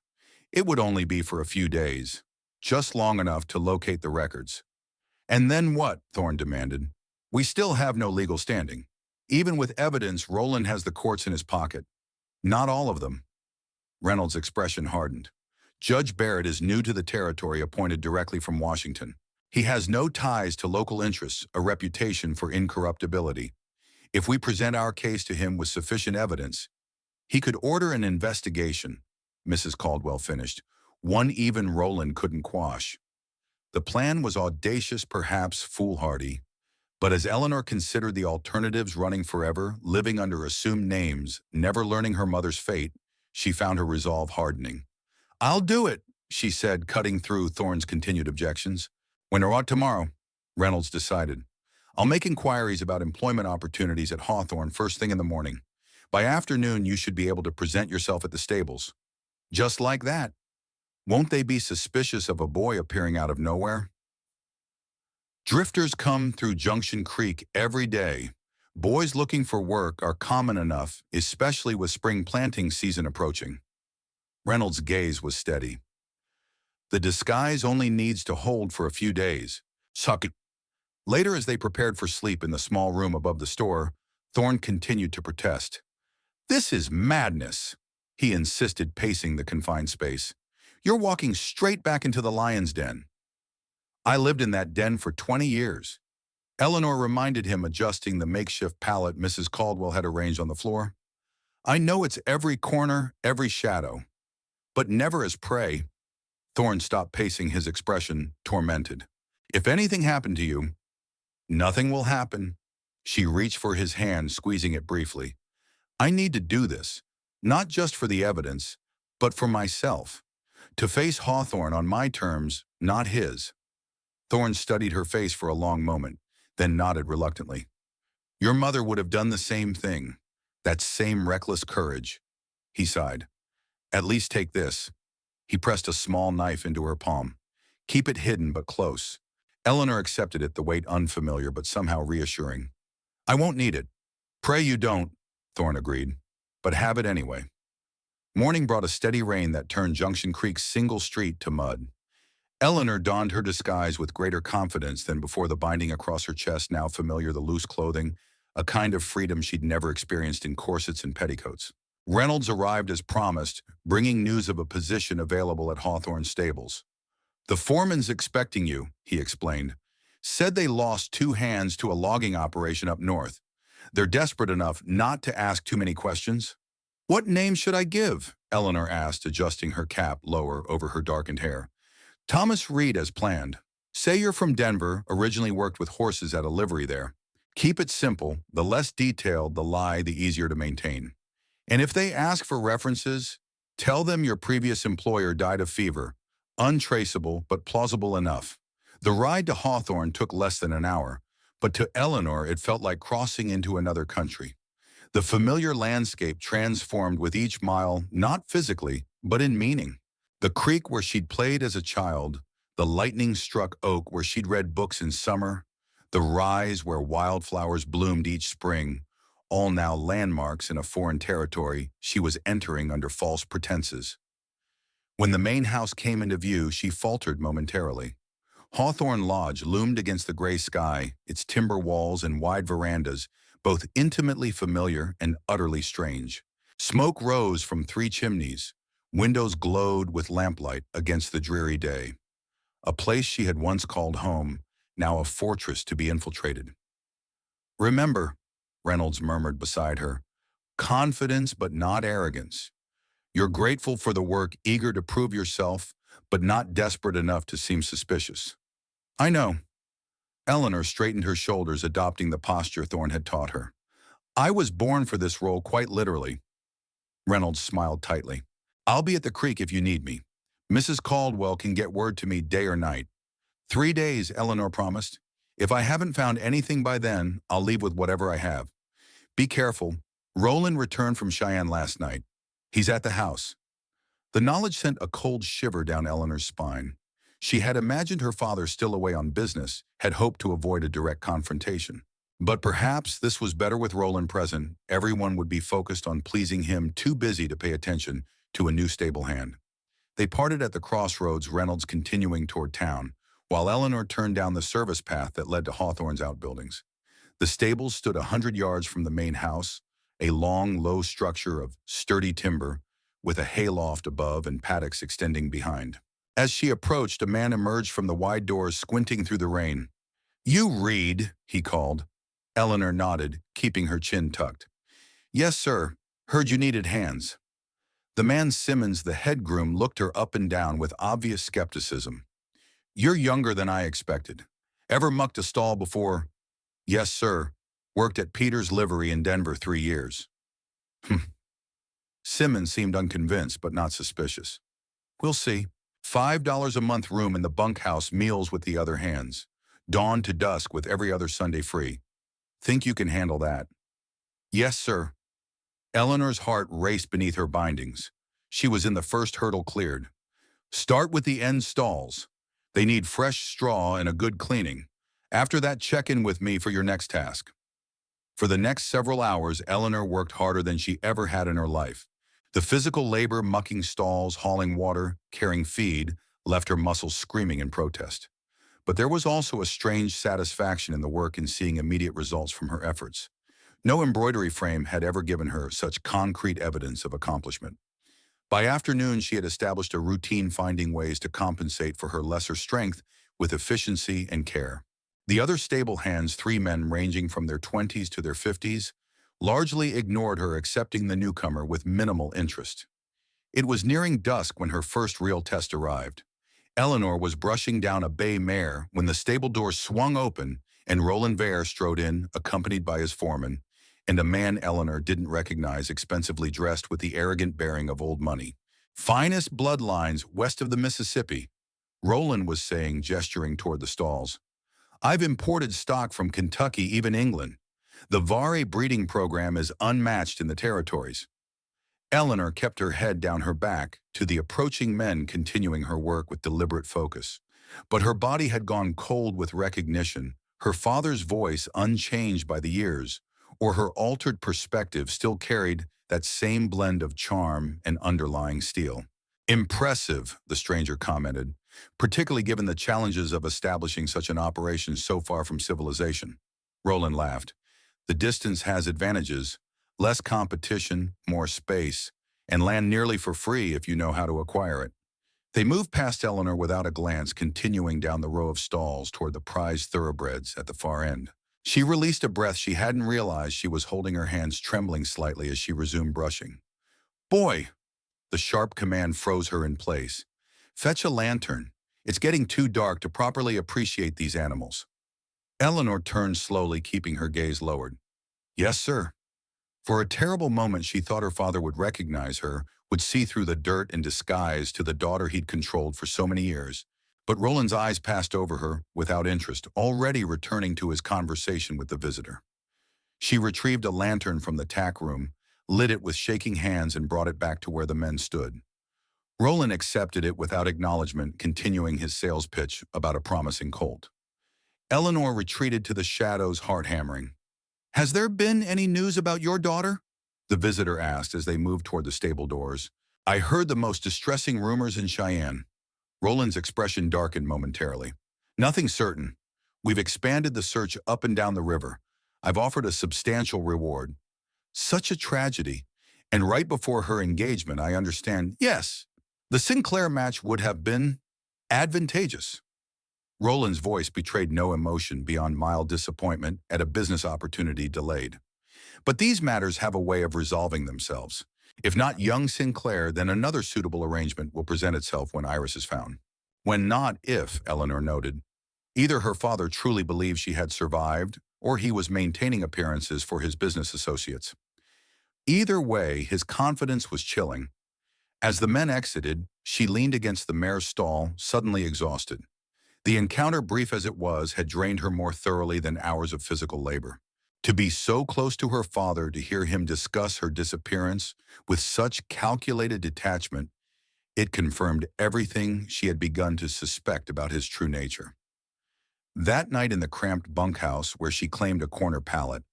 It would only be for a few days, just long enough to locate the records. And then what? Thorne demanded. We still have no legal standing. Even with evidence, Roland has the courts in his pocket. Not all of them. Reynolds' expression hardened. Judge Barrett is new to the territory appointed directly from Washington. He has no ties to local interests, a reputation for incorruptibility. If we present our case to him with sufficient evidence, he could order an investigation, Mrs. Caldwell finished, one even Roland couldn't quash. The plan was audacious, perhaps foolhardy, but as Eleanor considered the alternatives, running forever, living under assumed names, never learning her mother's fate, she found her resolve hardening. I'll do it, she said, cutting through Thorne's continued objections. When or ought tomorrow, Reynolds decided. I'll make inquiries about employment opportunities at Hawthorne first thing in the morning. By afternoon, you should be able to present yourself at the stables. Just like that. Won't they be suspicious of a boy appearing out of nowhere? Drifters come through Junction Creek every day. Boys looking for work are common enough, especially with spring planting season approaching. Reynolds' gaze was steady. The disguise only needs to hold for a few days. Suck it. Later, as they prepared for sleep in the small room above the store, Thorne continued to protest. This is madness, he insisted, pacing the confined space. You're walking straight back into the lion's den. I lived in that den for 20 years. Eleanor reminded him, adjusting the makeshift pallet Mrs. Caldwell had arranged on the floor. I know it's every corner, every shadow, but never as prey. Thorne stopped pacing, his expression tormented. If anything happened to you, nothing will happen. She reached for his hand, squeezing it briefly. I need to do this, not just for the evidence, but for myself. To face Hawthorne on my terms, not his. Thorne studied her face for a long moment, then nodded reluctantly. Your mother would have done the same thing, that same reckless courage. He sighed. At least take this. He pressed a small knife into her palm. Keep it hidden but close. Eleanor accepted it, the weight unfamiliar but somehow reassuring. I won't need it. Pray you don't, Thorne agreed, but have it anyway. Morning brought a steady rain that turned Junction Creek's single street to mud. Eleanor donned her disguise with greater confidence than before, the binding across her chest now familiar, the loose clothing, a kind of freedom she'd never experienced in corsets and petticoats. Reynolds arrived as promised, bringing news of a position available at Hawthorne Stables. The foreman's expecting you, he explained. Said they lost 2 hands to a logging operation up north. They're desperate enough not to ask too many questions. What name should I give? Eleanor asked, adjusting her cap lower over her darkened hair. Thomas Reed, as planned. Say you're from Denver, originally worked with horses at a livery there. Keep it simple. The less detailed the lie, the easier to maintain. And if they ask for references, tell them your previous employer died of fever. Untraceable, but plausible enough. The ride to Hawthorne took less than an hour, but to Eleanor it felt like crossing into another country. The familiar landscape transformed with each mile, not physically, but in meaning. The creek where she'd played as a child, the lightning-struck oak where she'd read books in summer, the rise where wildflowers bloomed each spring, all now landmarks in a foreign territory she was entering under false pretenses. When the main house came into view, she faltered momentarily. Hawthorne Lodge loomed against the gray sky, its timber walls and wide verandas, both intimately familiar and utterly strange. Smoke rose from 3 chimneys. Windows glowed with lamplight against the dreary day. A place she had once called home, now a fortress to be infiltrated. Remember, Reynolds murmured beside her, confidence but not arrogance. You're grateful for the work, eager to prove yourself, but not desperate enough to seem suspicious. I know. Eleanor straightened her shoulders, adopting the posture Thorne had taught her. I was born for this role, quite literally. Reynolds smiled tightly. I'll be at the creek if you need me. Mrs. Caldwell can get word to me day or night. 3 days, Eleanor promised. If I haven't found anything by then, I'll leave with whatever I have. Be careful. Roland returned from Cheyenne last night. He's at the house. The knowledge sent a cold shiver down Eleanor's spine. She had imagined her father still away on business, had hoped to avoid a direct confrontation. But perhaps this was better with Roland present. Everyone would be focused on pleasing him, too busy to pay attention to a new stable hand. They parted at the crossroads, Reynolds continuing toward town, while Eleanor turned down the service path that led to Hawthorne's outbuildings. The stables stood 100 yards from the main house, a long, low structure of sturdy timber, with a hayloft above and paddocks extending behind. As she approached, a man emerged from the wide doors, squinting through the rain. You read, he called. Eleanor nodded, keeping her chin tucked. Yes, sir. Heard you needed hands. The man Simmons, the head groom, looked her up and down with obvious skepticism. You're younger than I expected. Ever mucked a stall before? Yes, sir. Worked at Peter's Livery in Denver 3 years. Simmons seemed unconvinced, but not suspicious. We'll see. $5 a month room in the bunkhouse, meals with the other hands. Dawn to dusk with every other Sunday free. Think you can handle that? Yes, sir. Eleanor's heart raced beneath her bindings. She was in the first hurdle cleared. Start with the end stalls. They need fresh straw and a good cleaning. After that, check in with me for your next task. For the next several hours, Eleanor worked harder than she ever had in her life. The physical labor, mucking stalls, hauling water, carrying feed, left her muscles screaming in protest. But there was also a strange satisfaction in the work and seeing immediate results from her efforts. No embroidery frame had ever given her such concrete evidence of accomplishment. By afternoon, she had established a routine, finding ways to compensate for her lesser strength with efficiency and care. The other stable hands, 3 men ranging from their 20s to their 50s, largely ignored her, accepting the newcomer with minimal interest. It was nearing dusk when her first real test arrived. Eleanor was brushing down a bay mare when the stable door swung open and Roland Vare strode in, accompanied by his foreman, and a man Eleanor didn't recognize, expensively dressed with the arrogant bearing of old money. Finest bloodlines west of the Mississippi, Roland was saying, gesturing toward the stalls. I've imported stock from Kentucky, even England. The Vare breeding program is unmatched in the territories. Eleanor kept her head down her back to the approaching men, continuing her work with deliberate focus. But her body had gone cold with recognition, her father's voice unchanged by the years, or her altered perspective still carried that same blend of charm and underlying steel. Impressive, the stranger commented, particularly given the challenges of establishing such an operation so far from civilization. Roland laughed. The distance has advantages. Less competition, more space, and land nearly for free if you know how to acquire it. They moved past Eleanor without a glance, continuing down the row of stalls toward the prized thoroughbreds at the far end. She released a breath she hadn't realized she was holding, her hands trembling slightly as she resumed brushing. Boy! The sharp command froze her in place. Fetch a lantern. It's getting too dark to properly appreciate these animals. Eleanor turned slowly, keeping her gaze lowered. Yes, sir. For a terrible moment, she thought her father would recognize her, would see through the dirt and disguise to the daughter he'd controlled for so many years. But Roland's eyes passed over her without interest, already returning to his conversation with the visitor. She retrieved a lantern from the tack room, lit it with shaking hands, and brought it back to where the men stood. Roland accepted it without acknowledgement, continuing his sales pitch about a promising colt. Eleanor retreated to the shadows, heart hammering. Has there been any news about your daughter? The visitor asked as they moved toward the stable doors. I heard the most distressing rumors in Cheyenne. Roland's expression darkened momentarily. Nothing certain. We've expanded the search up and down the river. I've offered a substantial reward. Such a tragedy. And right before her engagement, I understand, yes, the Sinclair match would have been advantageous. Roland's voice betrayed no emotion beyond mild disappointment at a business opportunity delayed. But these matters have a way of resolving themselves. If not young Sinclair, then another suitable arrangement will present itself when Iris is found. When not if, Eleanor noted. Either her father truly believed she had survived, or he was maintaining appearances for his business associates. Either way, his confidence was chilling. As the men exited, she leaned against the mare's stall, suddenly exhausted. The encounter, brief as it was, had drained her more thoroughly than hours of physical labor. To be so close to her father, to hear him discuss her disappearance with such calculated detachment, it confirmed everything she had begun to suspect about his true nature. That night in the cramped bunkhouse where she claimed a corner pallet,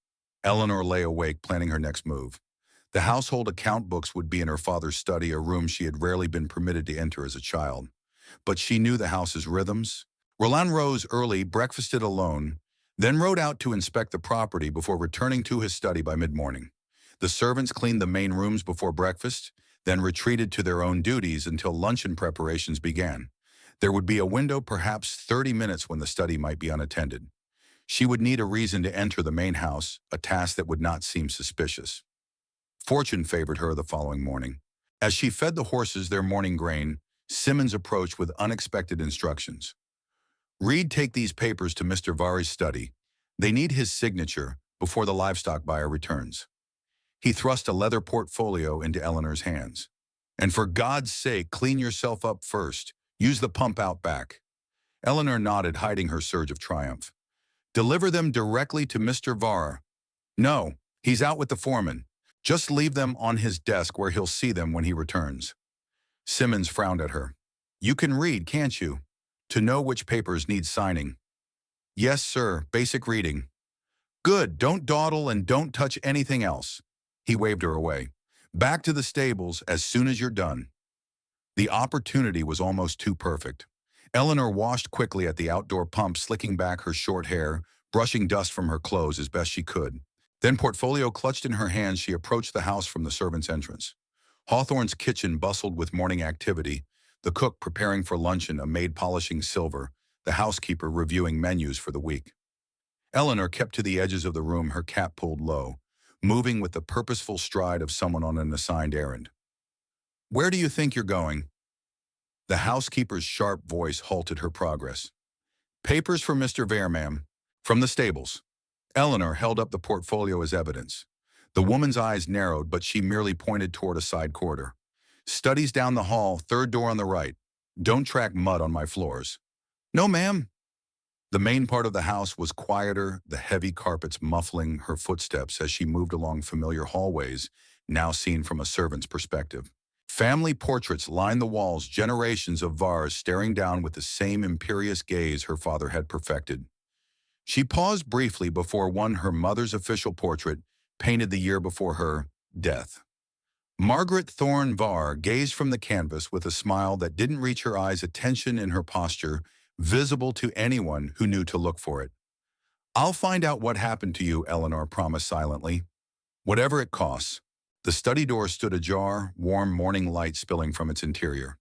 Eleanor lay awake planning her next move. The household account books would be in her father's study, a room she had rarely been permitted to enter as a child. But she knew the house's rhythms. Roland rose early, breakfasted alone, then rode out to inspect the property before returning to his study by mid-morning. The servants cleaned the main rooms before breakfast, then retreated to their own duties until luncheon preparations began. There would be a window, perhaps 30 minutes, when the study might be unattended. She would need a reason to enter the main house, a task that would not seem suspicious. Fortune favored her the following morning. As she fed the horses their morning grain, Simmons approached with unexpected instructions. "Reed, take these papers to Mr. Vari's study. They need his signature before the livestock buyer returns." He thrust a leather portfolio into Eleanor's hands. "And for God's sake, clean yourself up first. Use the pump out back." Eleanor nodded, hiding her surge of triumph. "Deliver them directly to Mr. Var." "No, he's out with the foreman. Just leave them on his desk where he'll see them when he returns." Simmons frowned at her. "You can read, can't you? To know which papers need signing." "Yes, sir, basic reading." "Good, don't dawdle and don't touch anything else." He waved her away. "Back to the stables as soon as you're done." The opportunity was almost too perfect. Eleanor washed quickly at the outdoor pump, slicking back her short hair, brushing dust from her clothes as best she could. Then, portfolio clutched in her hands, she approached the house from the servants' entrance. Hawthorne's kitchen bustled with morning activity, the cook preparing for luncheon, a maid polishing silver, the housekeeper reviewing menus for the week. Eleanor kept to the edges of the room, her cap pulled low, moving with the purposeful stride of someone on an assigned errand. "Where do you think you're going?" The housekeeper's sharp voice halted her progress. "Papers for Mr. Vare, ma'am. From the stables." Eleanor held up the portfolio as evidence. The woman's eyes narrowed, but she merely pointed toward a side corridor. "Studies down the hall, third door on the right. Don't track mud on my floors." "No, ma'am." The main part of the house was quieter, the heavy carpets muffling her footsteps as she moved along familiar hallways, now seen from a servant's perspective. Family portraits lined the walls, generations of Vars staring down with the same imperious gaze her father had perfected. She paused briefly before one, her mother's official portrait, painted the year before her death. Margaret Thorne Var gazed from the canvas with a smile that didn't reach her eyes, a tension in her posture, visible to anyone who knew to look for it. "I'll find out what happened to you," Eleanor promised silently. "Whatever it costs." The study door stood ajar, warm morning light spilling from its interior.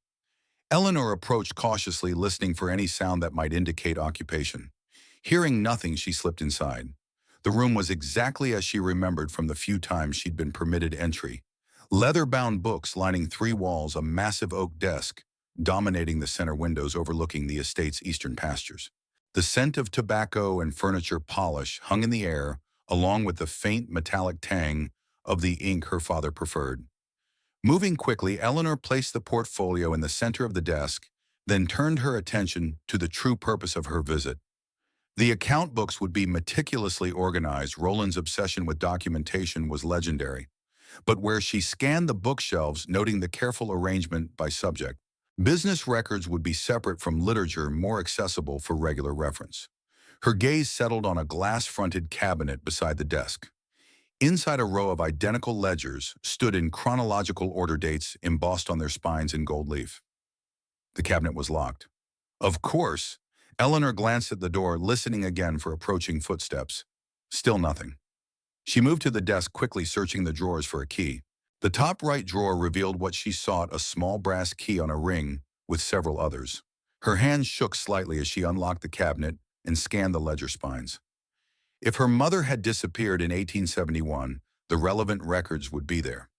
Eleanor approached cautiously, listening for any sound that might indicate occupation. Hearing nothing, she slipped inside. The room was exactly as she remembered from the few times she'd been permitted entry. Leather-bound books lining 3 walls, a massive oak desk dominating the center windows overlooking the estate's eastern pastures. The scent of tobacco and furniture polish hung in the air, along with the faint metallic tang of the ink her father preferred. Moving quickly, Eleanor placed the portfolio in the center of the desk, then turned her attention to the true purpose of her visit. The account books would be meticulously organized. Roland's obsession with documentation was legendary. But where she scanned the bookshelves, noting the careful arrangement by subject, business records would be separate from literature, more accessible for regular reference. Her gaze settled on a glass-fronted cabinet beside the desk. Inside a row of identical ledgers stood in chronological order dates embossed on their spines in gold leaf. The cabinet was locked. Of course. Eleanor glanced at the door, listening again for approaching footsteps. Still nothing. She moved to the desk, quickly searching the drawers for a key. The top right drawer revealed what she sought, a small brass key on a ring with several others. Her hands shook slightly as she unlocked the cabinet and scanned the ledger spines. If her mother had disappeared in 1871, the relevant records would be there.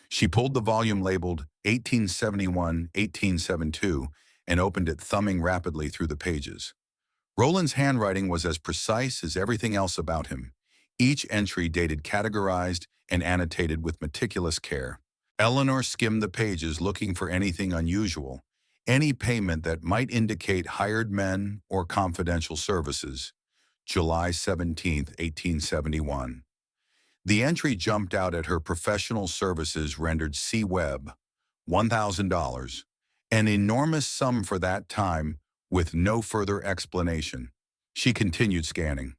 She pulled the volume labeled 1871-1872 and opened it, thumbing rapidly through the pages. Roland's handwriting was as precise as everything else about him, each entry dated, categorized, and annotated with meticulous care. Eleanor skimmed the pages looking for anything unusual, any payment that might indicate hired men or confidential services. July 17, 1871. The entry jumped out at her: professional services rendered C. Webb, $1,000, an enormous sum for that time, with no further explanation. She continued scanning.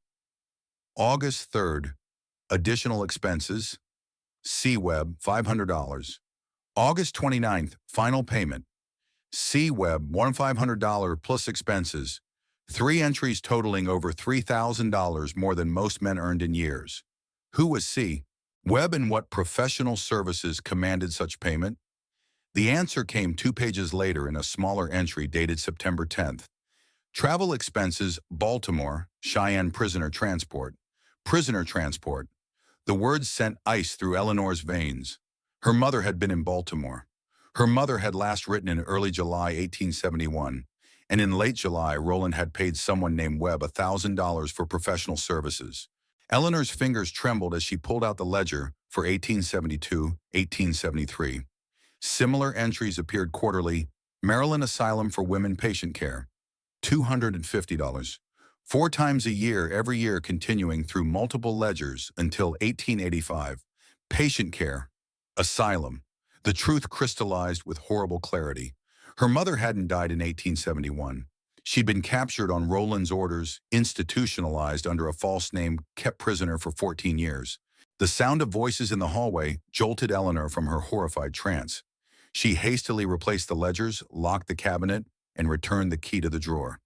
August 3rd, additional expenses, C. Webb, $500. August 29th, final payment, C. Webb, $1,500 plus expenses, 3 entries totaling over $3,000, more than most men earned in years. Who was C. Webb, and what professional services commanded such payment? The answer came 2 pages later in a smaller entry dated September 10th. Travel expenses, Baltimore, Cheyenne prisoner transport. Prisoner transport. The words sent ice through Eleanor's veins. Her mother had been in Baltimore. Her mother had last written in early July 1871, and in late July, Roland had paid someone named Webb $1,000 for professional services. Eleanor's fingers trembled as she pulled out the ledger for 1872, 1873. Similar entries appeared quarterly: Maryland Asylum for Women Patient Care, $250. 4 times a year, every year, continuing through multiple ledgers until 1885. Patient care. Asylum. The truth crystallized with horrible clarity. Her mother hadn't died in 1871. She'd been captured on Roland's orders, institutionalized under a false name, kept prisoner for 14 years. The sound of voices in the hallway jolted Eleanor from her horrified trance. She hastily replaced the ledgers, locked the cabinet, and returned the key to the drawer.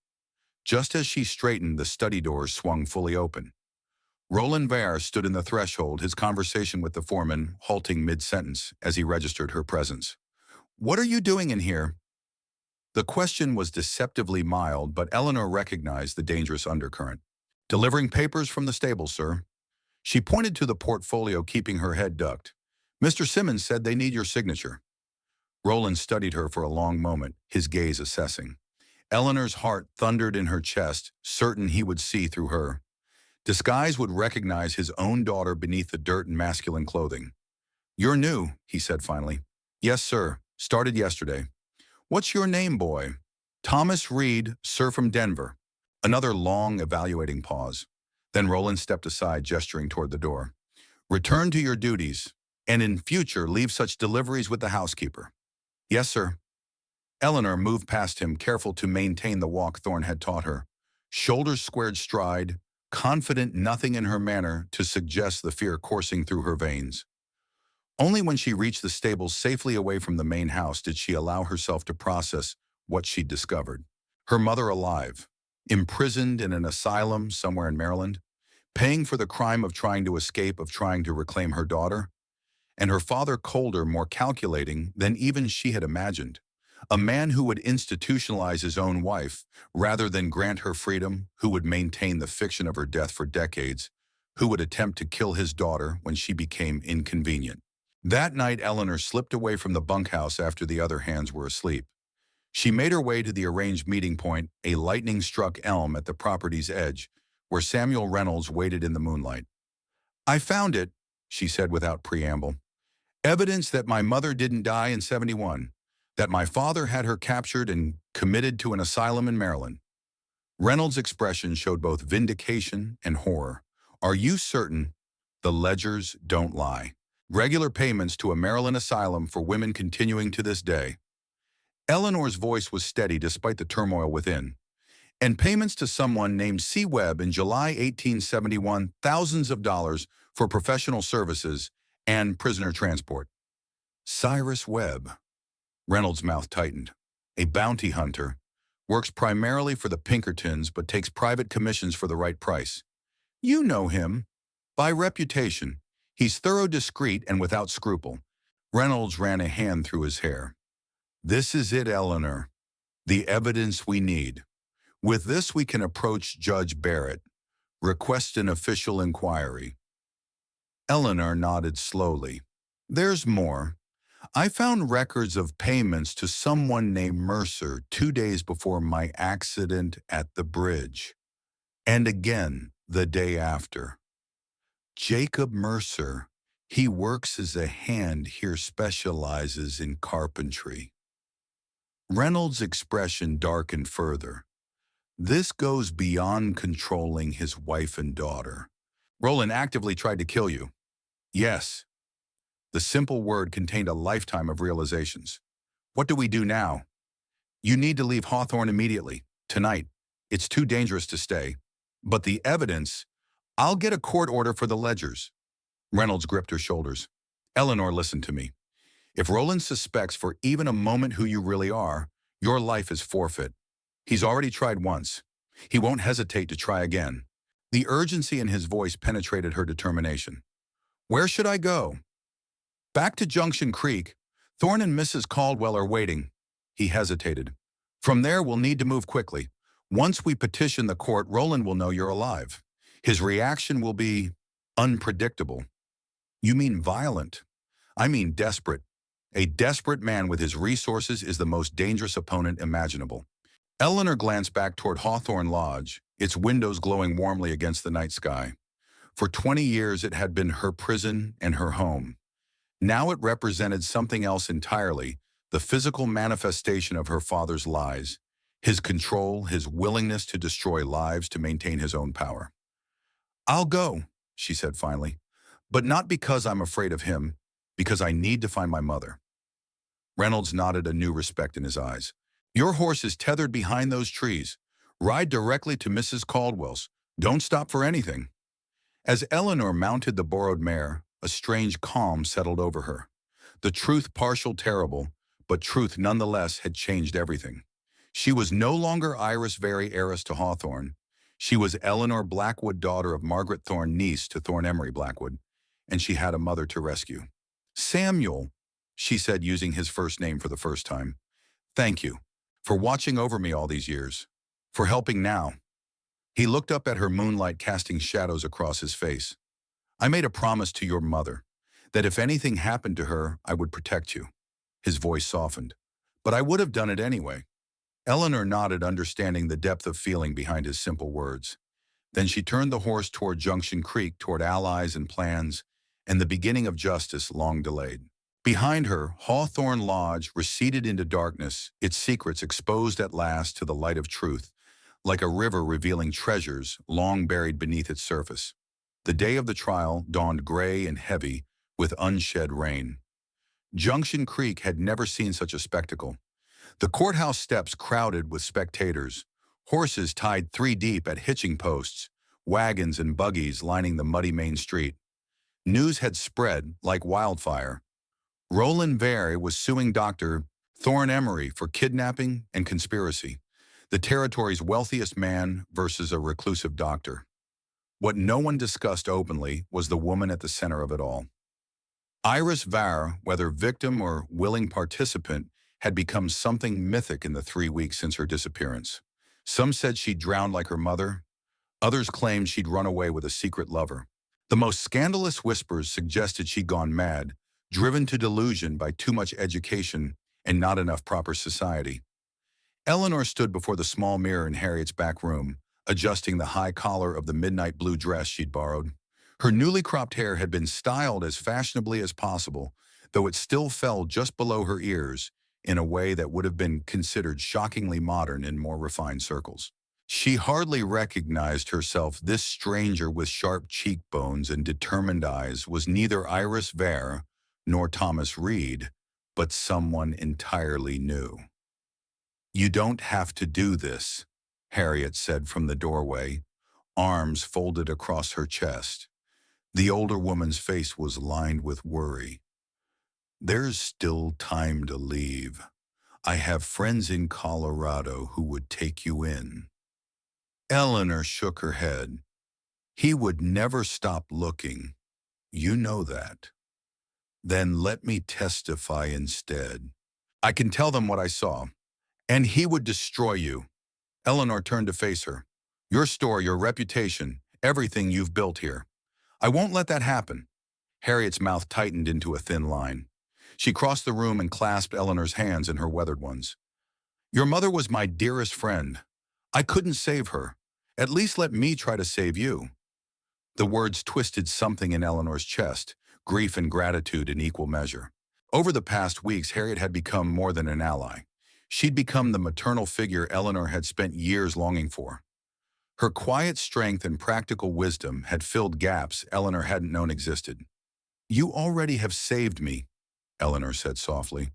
Just as she straightened, the study doors swung fully open. Roland Vare stood in the threshold, his conversation with the foreman halting mid-sentence as he registered her presence. "What are you doing in here?" The question was deceptively mild, but Eleanor recognized the dangerous undercurrent. "Delivering papers from the stable, sir." She pointed to the portfolio, keeping her head ducked. "Mr. Simmons said they need your signature." Roland studied her for a long moment, his gaze assessing. Eleanor's heart thundered in her chest, certain he would see through her. Disguise would recognize his own daughter beneath the dirt and masculine clothing. "You're new," he said finally. "Yes, sir. Started yesterday." "What's your name, boy?" "Thomas Reed, sir, from Denver." Another long, evaluating pause. Then Roland stepped aside, gesturing toward the door. "Return to your duties, and in future leave such deliveries with the housekeeper." "Yes, sir." Eleanor moved past him, careful to maintain the walk Thorne had taught her. Shoulders squared stride, confident, nothing in her manner to suggest the fear coursing through her veins. Only when she reached the stables safely away from the main house did she allow herself to process what she'd discovered. Her mother alive, imprisoned in an asylum somewhere in Maryland, paying for the crime of trying to escape, of trying to reclaim her daughter, and her father colder, more calculating than even she had imagined. A man who would institutionalize his own wife rather than grant her freedom, who would maintain the fiction of her death for decades, who would attempt to kill his daughter when she became inconvenient. That night, Eleanor slipped away from the bunkhouse after the other hands were asleep. She made her way to the arranged meeting point, a lightning-struck elm at the property's edge, where Samuel Reynolds waited in the moonlight. "I found it," she said without preamble. "Evidence that my mother didn't die in 71. That my father had her captured and committed to an asylum in Maryland." Reynolds' expression showed both vindication and horror. "Are you certain?" "The ledgers don't lie. Regular payments to a Maryland asylum for women continuing to this day." Eleanor's voice was steady despite the turmoil within. "And payments to someone named C. Webb in July 1871, thousands of dollars for professional services and prisoner transport." Cyrus Webb. Reynolds' mouth tightened. "A bounty hunter. Works primarily for the Pinkertons but takes private commissions for the right price." "You know him." "By reputation. He's thorough, discreet, and without scruple." Reynolds ran a hand through his hair. "This is it, Eleanor. The evidence we need. With this, we can approach Judge Barrett, request an official inquiry. Eleanor nodded slowly. There's more. I found records of payments to someone named Mercer 2 days before my accident at the bridge. And again the day after. Jacob Mercer, he works as a hand here, specializes in carpentry. Reynolds' expression darkened further. This goes beyond controlling his wife and daughter. Roland actively tried to kill you. Yes. The simple word contained a lifetime of realizations. What do we do now? You need to leave Hawthorne immediately, tonight. It's too dangerous to stay. But the evidence, I'll get a court order for the ledgers. Reynolds gripped her shoulders. Eleanor, listen to me. If Roland suspects for even a moment who you really are, your life is forfeit. He's already tried once. He won't hesitate to try again. The urgency in his voice penetrated her determination. Where should I go? Back to Junction Creek. Thorne and Mrs. Caldwell are waiting. He hesitated. From there, we'll need to move quickly. Once we petition the court, Roland will know you're alive. His reaction will be unpredictable. You mean violent? I mean desperate. A desperate man with his resources is the most dangerous opponent imaginable. Eleanor glanced back toward Hawthorne Lodge, its windows glowing warmly against the night sky. For 20 years, it had been her prison and her home. Now it represented something else entirely, the physical manifestation of her father's lies, his control, his willingness to destroy lives to maintain his own power. I'll go, she said finally, but not because I'm afraid of him, because I need to find my mother. Reynolds nodded, a new respect in his eyes. Your horse is tethered behind those trees. Ride directly to Mrs. Caldwell's. Don't stop for anything. As Eleanor mounted the borrowed mare, a strange calm settled over her. The truth, partial, terrible, but truth nonetheless, had changed everything. She was no longer Iris Very, heiress to Hawthorne. She was Eleanor Blackwood, daughter of Margaret Thorne, niece to Thorne Emery Blackwood, and she had a mother to rescue. Samuel, she said, using his first name for the first time. Thank you for watching over me all these years, for helping now. He looked up at her, moonlight casting shadows across his face. I made a promise to your mother that if anything happened to her, I would protect you. His voice softened. But I would have done it anyway. Eleanor nodded, understanding the depth of feeling behind his simple words. Then she turned the horse toward Junction Creek, toward allies and plans, and the beginning of justice long delayed. Behind her, Hawthorne Lodge receded into darkness, its secrets exposed at last to the light of truth, like a river revealing treasures long buried beneath its surface. The day of the trial dawned gray and heavy with unshed rain. Junction Creek had never seen such a spectacle. The courthouse steps crowded with spectators, horses tied 3 deep at hitching posts, wagons and buggies lining the muddy main street. News had spread like wildfire. Roland Very was suing Dr. Thorne Emery for kidnapping and conspiracy, the territory's wealthiest man versus a reclusive doctor. What no one discussed openly was the woman at the center of it all. Iris Vare, whether victim or willing participant, had become something mythic in the 3 weeks since her disappearance. Some said she'd drowned like her mother. Others claimed she'd run away with a secret lover. The most scandalous whispers suggested she'd gone mad, driven to delusion by too much education and not enough proper society. Eleanor stood before the small mirror in Harriet's back room, adjusting the high collar of the midnight blue dress she'd borrowed. Her newly cropped hair had been styled as fashionably as possible, though it still fell just below her ears in a way that would have been considered shockingly modern in more refined circles. She hardly recognized herself. This stranger with sharp cheekbones and determined eyes was neither Iris Vare nor Thomas Reed, but someone entirely new. You don't have to do this, Harriet said from the doorway, arms folded across her chest. The older woman's face was lined with worry. There's still time to leave. I have friends in Colorado who would take you in. Eleanor shook her head. He would never stop looking. You know that. Then let me testify instead. I can tell them what I saw. And he would destroy you. Eleanor turned to face her. Your store, your reputation, everything you've built here. I won't let that happen. Harriet's mouth tightened into a thin line. She crossed the room and clasped Eleanor's hands in her weathered ones. Your mother was my dearest friend. I couldn't save her. At least let me try to save you. The words twisted something in Eleanor's chest, grief and gratitude in equal measure. Over the past weeks, Harriet had become more than an ally. She'd become the maternal figure Eleanor had spent years longing for. Her quiet strength and practical wisdom had filled gaps Eleanor hadn't known existed. You already have saved me, Eleanor said softly,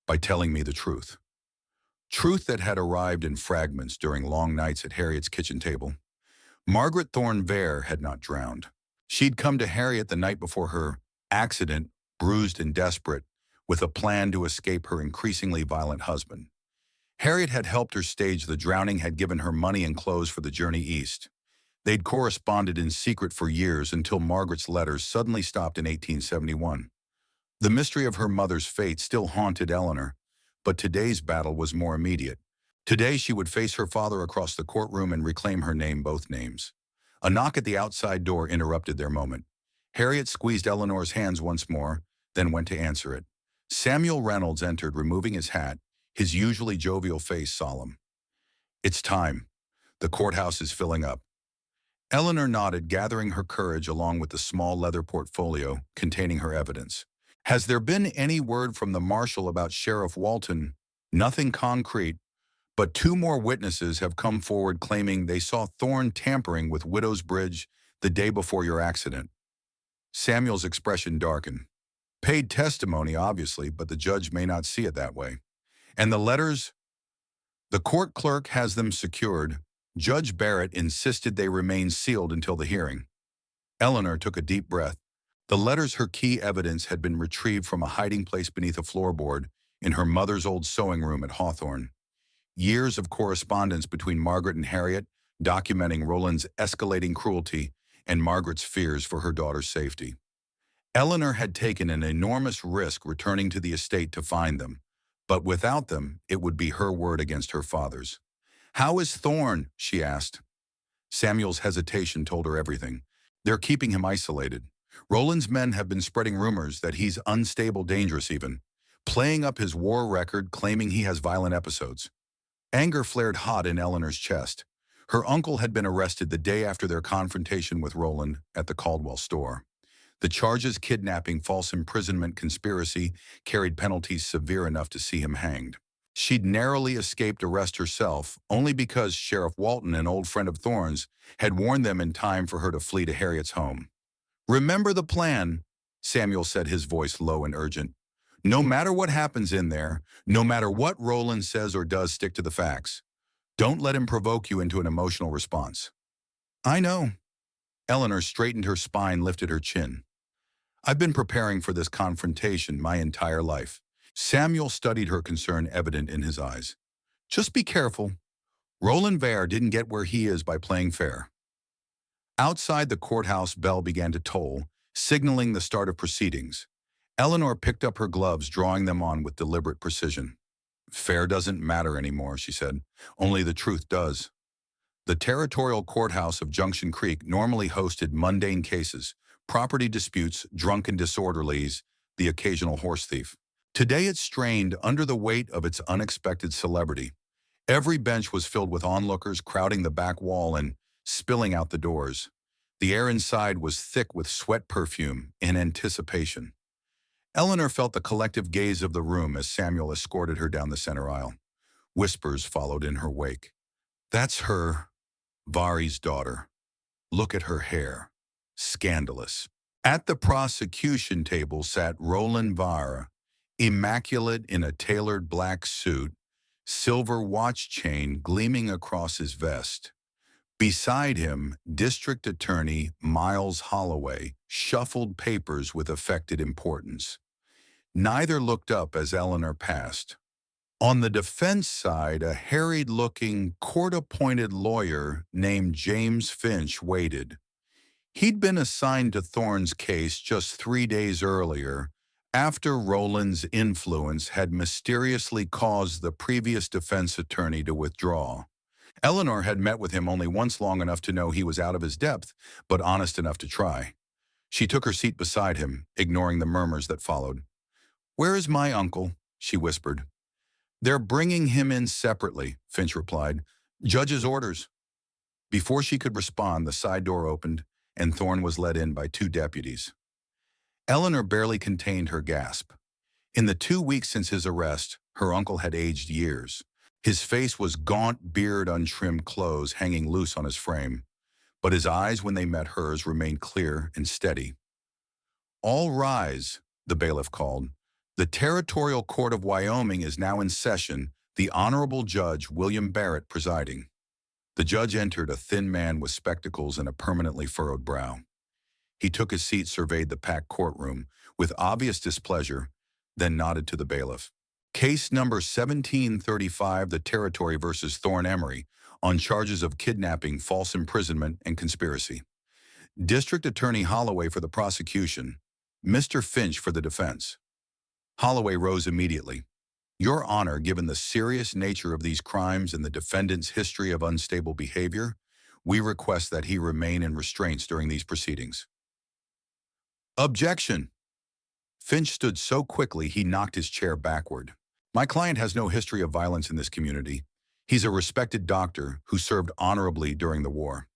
by telling me the truth. Truth that had arrived in fragments during long nights at Harriet's kitchen table. Margaret Thorne Vere had not drowned. She'd come to Harriet the night before her accident, bruised and desperate, with a plan to escape her increasingly violent husband. Harriet had helped her stage the drowning, had given her money and clothes for the journey east. They'd corresponded in secret for years until Margaret's letters suddenly stopped in 1871. The mystery of her mother's fate still haunted Eleanor, but today's battle was more immediate. Today she would face her father across the courtroom and reclaim her name, both names. A knock at the outside door interrupted their moment. Harriet squeezed Eleanor's hands once more, then went to answer it. Samuel Reynolds entered, removing his hat, his usually jovial face solemn. It's time. The courthouse is filling up. Eleanor nodded, gathering her courage along with the small leather portfolio containing her evidence. Has there been any word from the marshal about Sheriff Walton? Nothing concrete, but 2 more witnesses have come forward claiming they saw Thorne tampering with Widow's Bridge the day before your accident. Samuel's expression darkened. Paid testimony, obviously, but the judge may not see it that way. And the letters? The court clerk has them secured. Judge Barrett insisted they remain sealed until the hearing. Eleanor took a deep breath. The letters, her key evidence, had been retrieved from a hiding place beneath a floorboard in her mother's old sewing room at Hawthorne. Years of correspondence between Margaret and Harriet, documenting Roland's escalating cruelty and Margaret's fears for her daughter's safety. Eleanor had taken an enormous risk returning to the estate to find them, but without them, it would be her word against her father's. How is Thorne? She asked. Samuel's hesitation told her everything. They're keeping him isolated. Roland's men have been spreading rumors that he's unstable, dangerous even, playing up his war record, claiming he has violent episodes. Anger flared hot in Eleanor's chest. Her uncle had been arrested the day after their confrontation with Roland at the Caldwell store. The charges, kidnapping, false imprisonment, conspiracy, carried penalties severe enough to see him hanged. She'd narrowly escaped arrest herself, only because Sheriff Walton, an old friend of Thorne's, had warned them in time for her to flee to Harriet's home. Remember the plan, Samuel said, his voice low and urgent. No matter what happens in there, no matter what Roland says or does, stick to the facts. Don't let him provoke you into an emotional response. I know. Eleanor straightened her spine, lifted her chin. I've been preparing for this confrontation my entire life. Samuel studied her concern, evident in his eyes. Just be careful. Roland Vere didn't get where he is by playing fair. Outside, the courthouse bell began to toll, signaling the start of proceedings. Eleanor picked up her gloves, drawing them on with deliberate precision. Fair doesn't matter anymore, she said. Only the truth does. The territorial courthouse of Junction Creek normally hosted mundane cases, property disputes, drunken disorderlies, the occasional horse thief. Today it strained under the weight of its unexpected celebrity. Every bench was filled with onlookers crowding the back wall and spilling out the doors. The air inside was thick with sweat perfume in anticipation. Eleanor felt the collective gaze of the room as Samuel escorted her down the center aisle. Whispers followed in her wake. That's her, Vari's daughter. Look at her hair. Scandalous. At the prosecution table sat Roland Vare, immaculate in a tailored black suit, silver watch chain gleaming across his vest. Beside him, District Attorney Miles Holloway shuffled papers with affected importance. Neither looked up as Eleanor passed. On the defense side, a harried-looking, court-appointed lawyer named James Finch waited. He'd been assigned to Thorne's case just 3 days earlier, After Roland's influence had mysteriously caused the previous defense attorney to withdraw, Eleanor had met with him only once, long enough to know he was out of his depth, but honest enough to try. She took her seat beside him, ignoring the murmurs that followed. "Where is my uncle?" she whispered. "They're bringing him in separately," Finch replied. "Judge's orders." Before she could respond, the side door opened, and Thorne was led in by two deputies. Eleanor barely contained her gasp. In the 2 weeks since his arrest, her uncle had aged years. His face was gaunt, beard, untrimmed clothes hanging loose on his frame, but his eyes, when they met hers, remained clear and steady. "All rise," the bailiff called. "The Territorial Court of Wyoming is now in session, the Honorable Judge William Barrett presiding." The judge entered, a thin man with spectacles and a permanently furrowed brow. He took his seat, surveyed the packed courtroom with obvious displeasure, then nodded to the bailiff. "Case number 1735, the Territory versus Thorne Emery, on charges of kidnapping, false imprisonment, and conspiracy. District Attorney Holloway for the prosecution, Mr. Finch for the defense." Holloway rose immediately. "Your Honor, given the serious nature of these crimes and the defendant's history of unstable behavior, we request that he remain in restraints during these proceedings." "Objection!" Finch stood so quickly he knocked his chair backward. "My client has no history of violence in this community. He's a respected doctor who served honorably during the war."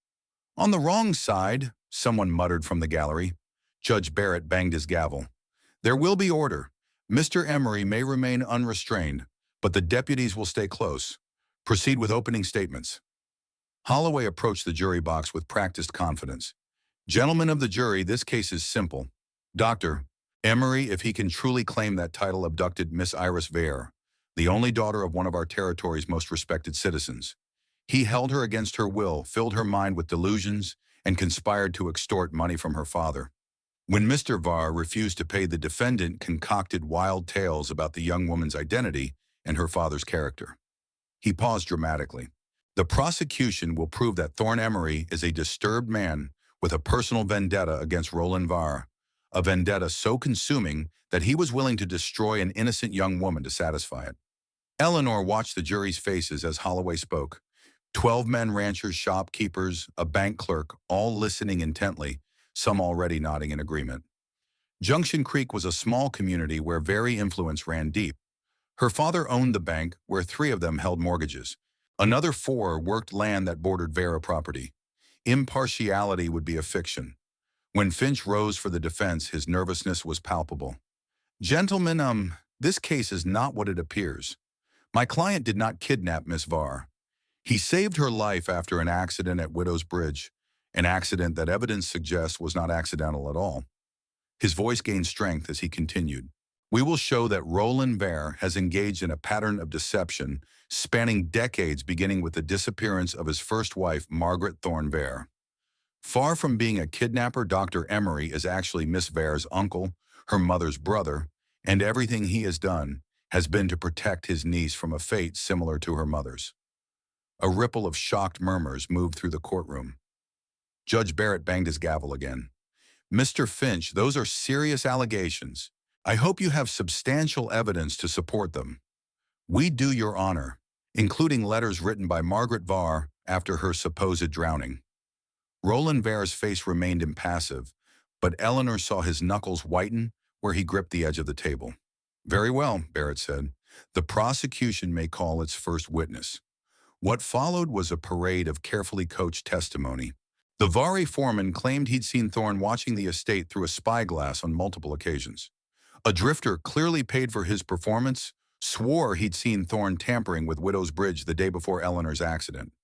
"On the wrong side," someone muttered from the gallery. Judge Barrett banged his gavel. "There will be order. Mr. Emery may remain unrestrained, but the deputies will stay close. Proceed with opening statements." Holloway approached the jury box with practiced confidence. "Gentlemen of the jury, this case is simple. Dr. Emery, if he can truly claim that title, abducted Miss Iris Vare, the only daughter of one of our territory's most respected citizens. He held her against her will, filled her mind with delusions, and conspired to extort money from her father. When Mr. Vare refused to pay, the defendant concocted wild tales about the young woman's identity and her father's character." He paused dramatically. "The prosecution will prove that Thorne Emery is a disturbed man with a personal vendetta against Roland Vare, a vendetta so consuming that he was willing to destroy an innocent young woman to satisfy it." Eleanor watched the jury's faces as Holloway spoke. 12 men, ranchers, shopkeepers, a bank clerk, all listening intently, some already nodding in agreement. Junction Creek was a small community where Vare influence ran deep. Her father owned the bank, where 3 of them held mortgages. Another 4 worked land that bordered Vare property. Impartiality would be a fiction. When Finch rose for the defense, his nervousness was palpable. "Gentlemen, this case is not what it appears. My client did not kidnap Miss Vare. He saved her life after an accident at Widow's Bridge, an accident that evidence suggests was not accidental at all." His voice gained strength as he continued. "We will show that Roland Vare has engaged in a pattern of deception spanning decades, beginning with the disappearance of his first wife, Margaret Thorne Vare. Far from being a kidnapper, Dr. Emery is actually Miss Vare's uncle, her mother's brother, and everything he has done has been to protect his niece from a fate similar to her mother's." A ripple of shocked murmurs moved through the courtroom. Judge Barrett banged his gavel again. "Mr. Finch, those are serious allegations. I hope you have substantial evidence to support them. We do your honor, including letters written by Margaret Vare after her supposed drowning." Roland Vare's face remained impassive, but Eleanor saw his knuckles whiten where he gripped the edge of the table. "Very well," Barrett said. "The prosecution may call its first witness." What followed was a parade of carefully coached testimony. The Vare foreman claimed he'd seen Thorne watching the estate through a spyglass on multiple occasions. A drifter, clearly paid for his performance, swore he'd seen Thorne tampering with Widow's Bridge the day before Eleanor's accident.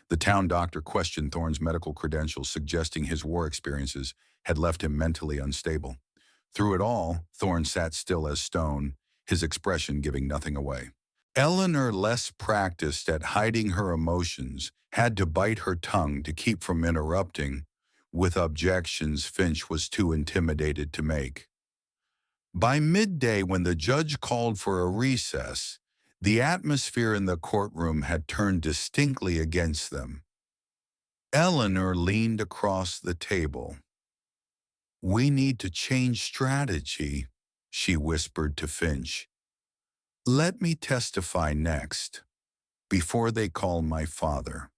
The town doctor questioned Thorne's medical credentials, suggesting his war experiences had left him mentally unstable. Through it all, Thorne sat still as stone, his expression giving nothing away. Eleanor, less practiced at hiding her emotions, had to bite her tongue to keep from interrupting with objections Finch was too intimidated to make. By midday, when the judge called for a recess, the atmosphere in the courtroom had turned distinctly against them. Eleanor leaned across the table. "We need to change strategy," she whispered to Finch. "Let me testify next, before they call my father."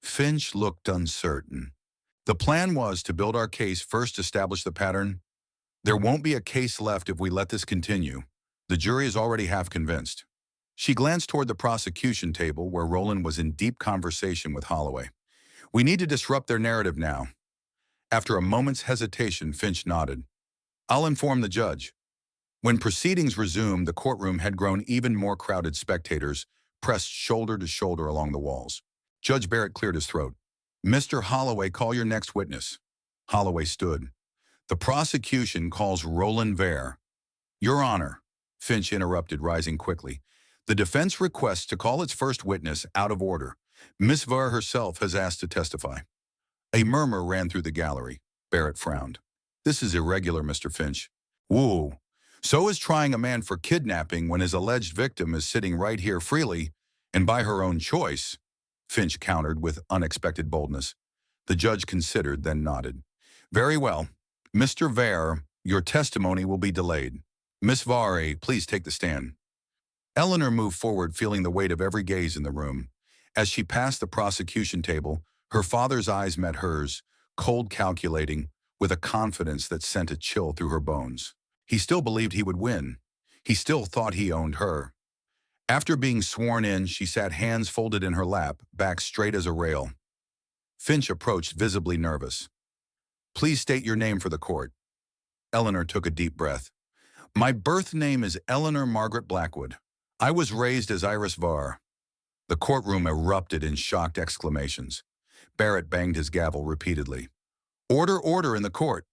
Finch looked uncertain. "The plan was to build our case first, establish the pattern. There won't be a case left if we let this continue. The jury is already half convinced." She glanced toward the prosecution table where Roland was in deep conversation with Holloway. "We need to disrupt their narrative now." After a moment's hesitation, Finch nodded. "I'll inform the judge." When proceedings resumed, the courtroom had grown even more crowded. Spectators pressed shoulder to shoulder along the walls. Judge Barrett cleared his throat. "Mr. Holloway, call your next witness." Holloway stood. "The prosecution calls Roland Vare." "Your Honor," Finch interrupted, rising quickly. "The defense requests to call its first witness out of order. Miss Vare herself has asked to testify." A murmur ran through the gallery. Barrett frowned. "This is irregular, Mr. Finch." "Whoa. So is trying a man for kidnapping when his alleged victim is sitting right here freely and by her own choice," Finch countered with unexpected boldness. The judge considered, then nodded. "Very well. Mr. Vare, your testimony will be delayed. Miss Vare, please take the stand." Eleanor moved forward, feeling the weight of every gaze in the room. As she passed the prosecution table, her father's eyes met hers, cold, calculating, with a confidence that sent a chill through her bones. He still believed he would win. He still thought he owned her. After being sworn in, she sat hands folded in her lap, back straight as a rail. Finch approached, visibly nervous. "Please state your name for the court." Eleanor took a deep breath. "My birth name is Eleanor Margaret Blackwood. I was raised as Iris Vare." The courtroom erupted in shocked exclamations. Barrett banged his gavel repeatedly. "Order, order in the court."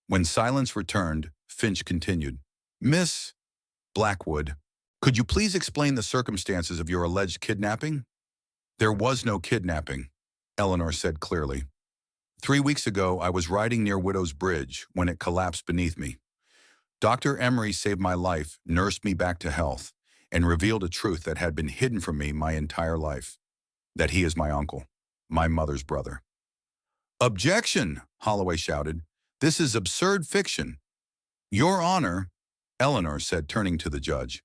When silence returned, Finch continued. "Miss Blackwood, could you please explain the circumstances of your alleged kidnapping?" "There was no kidnapping," Eleanor said clearly. 3 weeks ago, I was riding near Widow's Bridge when it collapsed beneath me. Dr. Emery saved my life, nursed me back to health, and revealed a truth that had been hidden from me my entire life. That he is my uncle, my mother's brother." "Objection!" Holloway shouted. "This is absurd fiction." "Your Honor," Eleanor said, turning to the judge,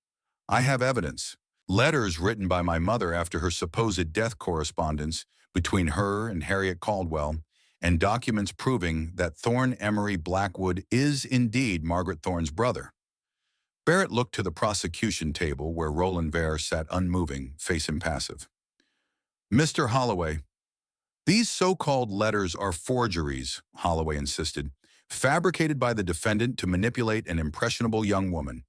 "I have evidence. Letters written by my mother after her supposed death, correspondence between her and Harriet Caldwell, and documents proving that Thorne Emery Blackwood is indeed Margaret Thorne's brother." Barrett looked to the prosecution table where Roland Vare sat unmoving, face impassive. "Mr. Holloway, these so-called letters are forgeries," Holloway insisted, "fabricated by the defendant to manipulate an impressionable young woman.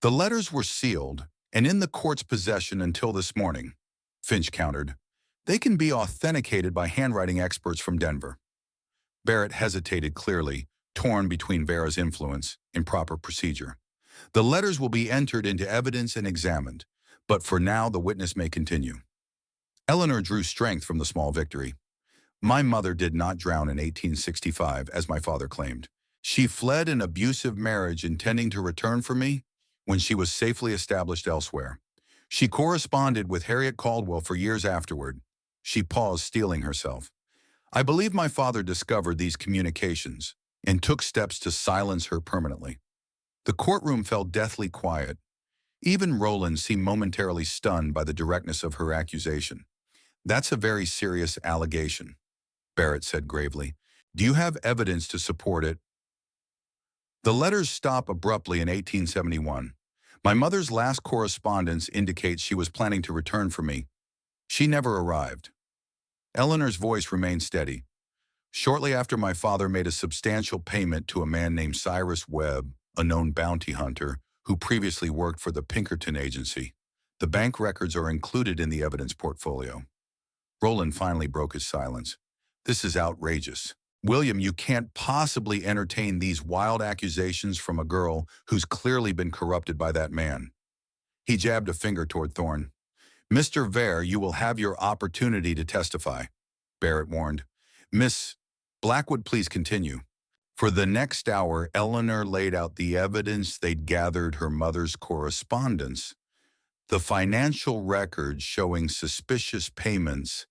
The letters were sealed and in the court's possession until this morning," Finch countered. "They can be authenticated by handwriting experts from Denver." Barrett hesitated, clearly torn between Vare's influence and proper procedure. "The letters will be entered into evidence and examined, but for now the witness may continue." Eleanor drew strength from the small victory. "My mother did not drown in 1865, as my father claimed. She fled an abusive marriage intending to return for me when she was safely established elsewhere. She corresponded with Harriet Caldwell for years afterward." She paused, steeling herself. "I believe my father discovered these communications and took steps to silence her permanently." The courtroom fell deathly quiet. Even Roland seemed momentarily stunned by the directness of her accusation. "That's a very serious allegation," Barrett said gravely. "Do you have evidence to support it?" "The letters stop abruptly in 1871. My mother's last correspondence indicates she was planning to return for me. She never arrived." Eleanor's voice remained steady. "Shortly after, my father made a substantial payment to a man named Cyrus Webb, a known bounty hunter, who previously worked for the Pinkerton Agency. The bank records are included in the evidence portfolio." Roland finally broke his silence. "This is outrageous. William, you can't possibly entertain these wild accusations from a girl who's clearly been corrupted by that man." He jabbed a finger toward Thorne. "Mr. Vare, you will have your opportunity to testify," Barrett warned. "Miss Blackwood, please continue." For the next hour, Eleanor laid out the evidence they'd gathered: her mother's correspondence, the financial records showing suspicious payments,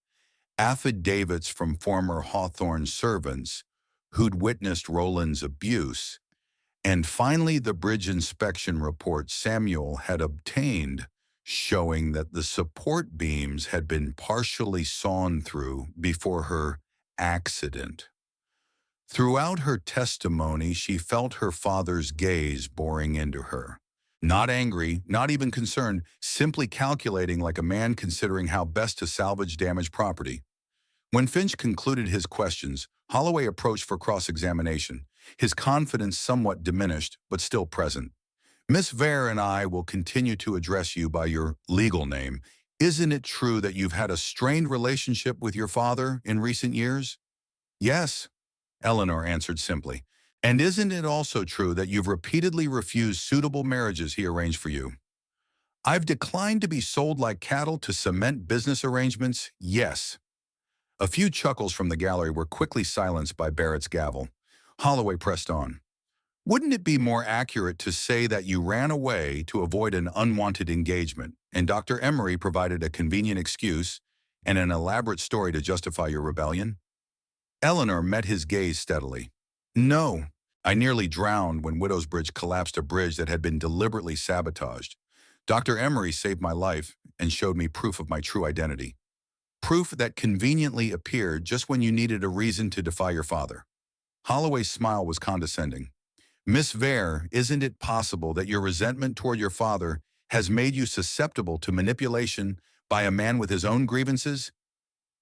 affidavits from former Hawthorne servants who'd witnessed Roland's abuse, And finally, the bridge inspection report Samuel had obtained, showing that the support beams had been partially sawn through before her accident. Throughout her testimony, she felt her father's gaze boring into her. Not angry, not even concerned, simply calculating like a man considering how best to salvage damaged property. When Finch concluded his questions, Holloway approached for cross-examination, his confidence somewhat diminished but still present. Miss Vare and I will continue to address you by your legal name. Isn't it true that you've had a strained relationship with your father in recent years? Yes, Eleanor answered simply. And isn't it also true that you've repeatedly refused suitable marriages he arranged for you? I've declined to be sold like cattle to cement business arrangements, yes. A few chuckles from the gallery were quickly silenced by Barrett's gavel. Holloway pressed on. Wouldn't it be more accurate to say that you ran away to avoid an unwanted engagement, and Dr. Emery provided a convenient excuse and an elaborate story to justify your rebellion? Eleanor met his gaze steadily. No, I nearly drowned when Widow's Bridge collapsed, a bridge that had been deliberately sabotaged. Dr. Emery saved my life and showed me proof of my true identity. Proof that conveniently appeared just when you needed a reason to defy your father. Holloway's smile was condescending. Miss Vare, isn't it possible that your resentment toward your father has made you susceptible to manipulation by a man with his own grievances?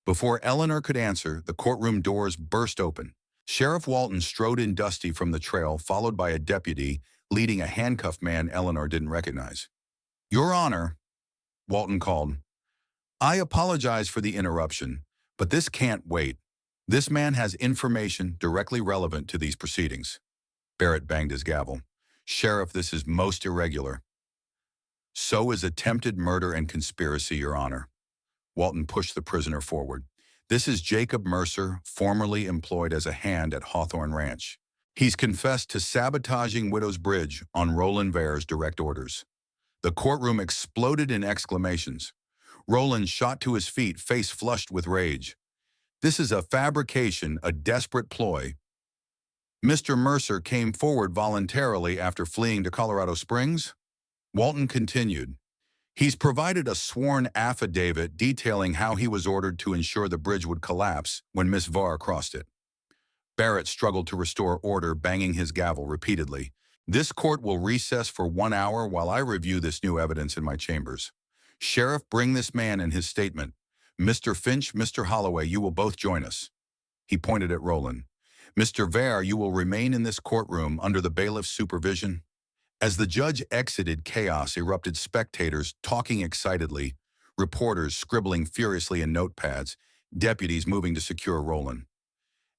Before Eleanor could answer, the courtroom doors burst open. Sheriff Walton strode in dusty from the trail, followed by a deputy leading a handcuffed man Eleanor didn't recognize. Your Honor, Walton called. I apologize for the interruption, but this can't wait. This man has information directly relevant to these proceedings. Barrett banged his gavel. Sheriff, this is most irregular. So is attempted murder and conspiracy, Your Honor. Walton pushed the prisoner forward. This is Jacob Mercer, formerly employed as a hand at Hawthorne Ranch. He's confessed to sabotaging Widow's Bridge on Roland Vare's direct orders. The courtroom exploded in exclamations. Roland shot to his feet, face flushed with rage. This is a fabrication, a desperate ploy. Mr. Mercer came forward voluntarily after fleeing to Colorado Springs? Walton continued. He's provided a sworn affidavit detailing how he was ordered to ensure the bridge would collapse when Miss Vare crossed it. Barrett struggled to restore order, banging his gavel repeatedly. This court will recess for 1 hour while I review this new evidence in my chambers. Sheriff, bring this man and his statement. Mr. Finch, Mr. Holloway, you will both join us. He pointed at Roland. Mr. Vare, you will remain in this courtroom under the bailiff's supervision. As the judge exited, chaos erupted, spectators talking excitedly, reporters scribbling furiously in notepads, deputies moving to secure Roland.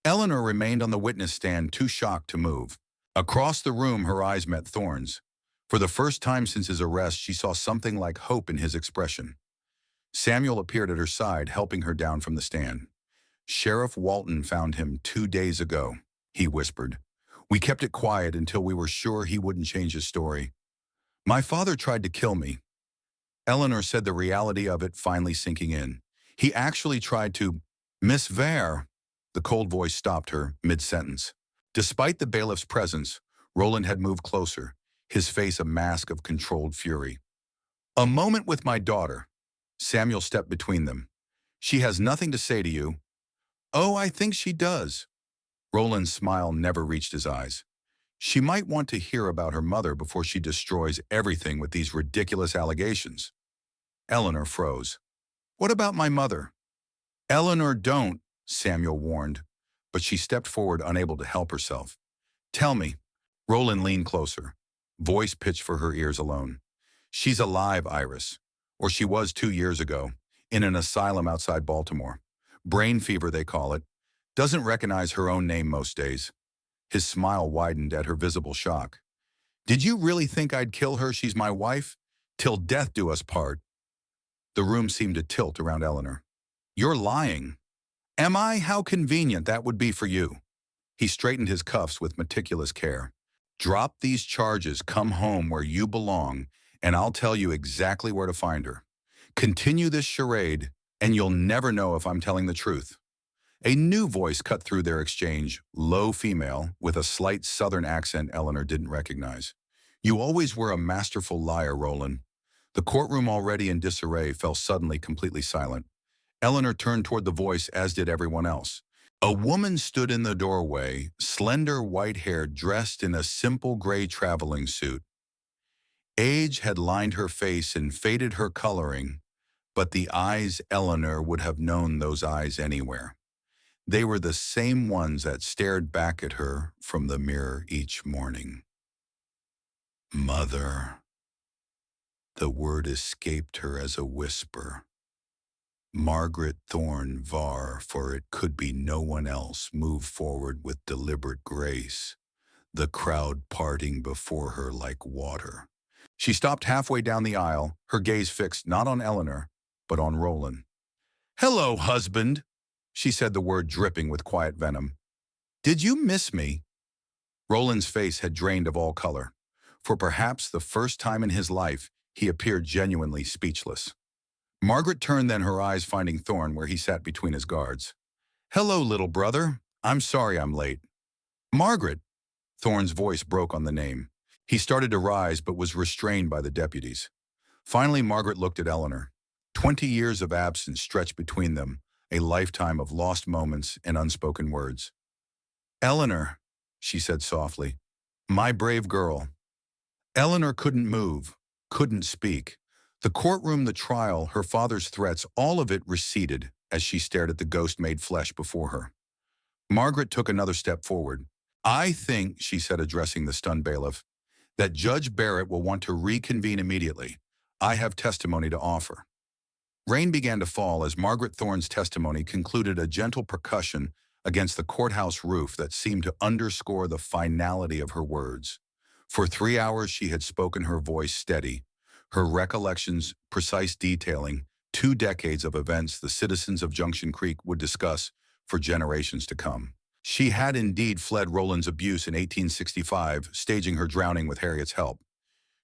Eleanor remained on the witness stand, too shocked to move. Across the room, her eyes met Thorne's. For the first time since his arrest, she saw something like hope in his expression. Samuel appeared at her side, helping her down from the stand. Sheriff Walton found him 2 days ago, he whispered. We kept it quiet until we were sure he wouldn't change his story. My father tried to kill me. Eleanor said, the reality of it finally sinking in. He actually tried to... Miss Vare, the cold voice stopped her mid-sentence. Despite the bailiff's presence, Roland had moved closer, his face a mask of controlled fury. A moment with my daughter. Samuel stepped between them. She has nothing to say to you. Oh, I think she does. Roland's smile never reached his eyes. She might want to hear about her mother before she destroys everything with these ridiculous allegations. Eleanor froze. What about my mother? Eleanor, don't, Samuel warned, but she stepped forward, unable to help herself. Tell me. Roland leaned closer, voice pitched for her ears alone. She's alive, Iris. Or she was 2 years ago, in an asylum outside Baltimore. Brain fever, they call it. Doesn't recognize her own name most days. His smile widened at her visible shock. Did you really think I'd kill her? She's my wife? Till death do us part. The room seemed to tilt around Eleanor. You're lying. Am I? How convenient that would be for you. He straightened his cuffs with meticulous care. Drop these charges, come home where you belong, and I'll tell you exactly where to find her. Continue this charade, and you'll never know if I'm telling the truth. A new voice cut through their exchange, low female, with a slight southern accent Eleanor didn't recognize. You always were a masterful liar, Roland. The courtroom, already in disarray, fell suddenly completely silent. Eleanor turned toward the voice, as did everyone else. A woman stood in the doorway, slender, white-haired, dressed in a simple gray traveling suit. Age had lined her face and faded her coloring, but the eyes, Eleanor would have known those eyes anywhere. They were the same ones that stared back at her from the mirror each morning. Mother. The word escaped her as a whisper. Margaret Thorne Var, for it could be no one else, moved forward with deliberate grace, the crowd parting before her like water. She stopped halfway down the aisle, her gaze fixed not on Eleanor, but on Roland. "Hello, husband," she said, the word dripping with quiet venom. "Did you miss me?" Roland's face had drained of all color. For perhaps the first time in his life, he appeared genuinely speechless. Margaret turned then, her eyes finding Thorne where he sat between his guards. "Hello, little brother. I'm sorry I'm late." "Margaret!" Thorne's voice broke on the name. He started to rise but was restrained by the deputies. Finally, Margaret looked at Eleanor. 20 years of absence stretched between them, a lifetime of lost moments and unspoken words. "Eleanor," she said softly, "my brave girl." Eleanor couldn't move, couldn't speak. The courtroom, the trial, her father's threats, all of it receded as she stared at the ghost made flesh before her. Margaret took another step forward. "I think," she said, addressing the stunned bailiff, "that Judge Barrett will want to reconvene immediately. I have testimony to offer." Rain began to fall as Margaret Thorne's testimony concluded, a gentle percussion against the courthouse roof that seemed to underscore the finality of her words. For 3 hours she had spoken, her voice steady, her recollections precise, detailing 2 decades of events the citizens of Junction Creek would discuss for generations to come. She had indeed fled Roland's abuse in 1865, staging her drowning with Harriet's help.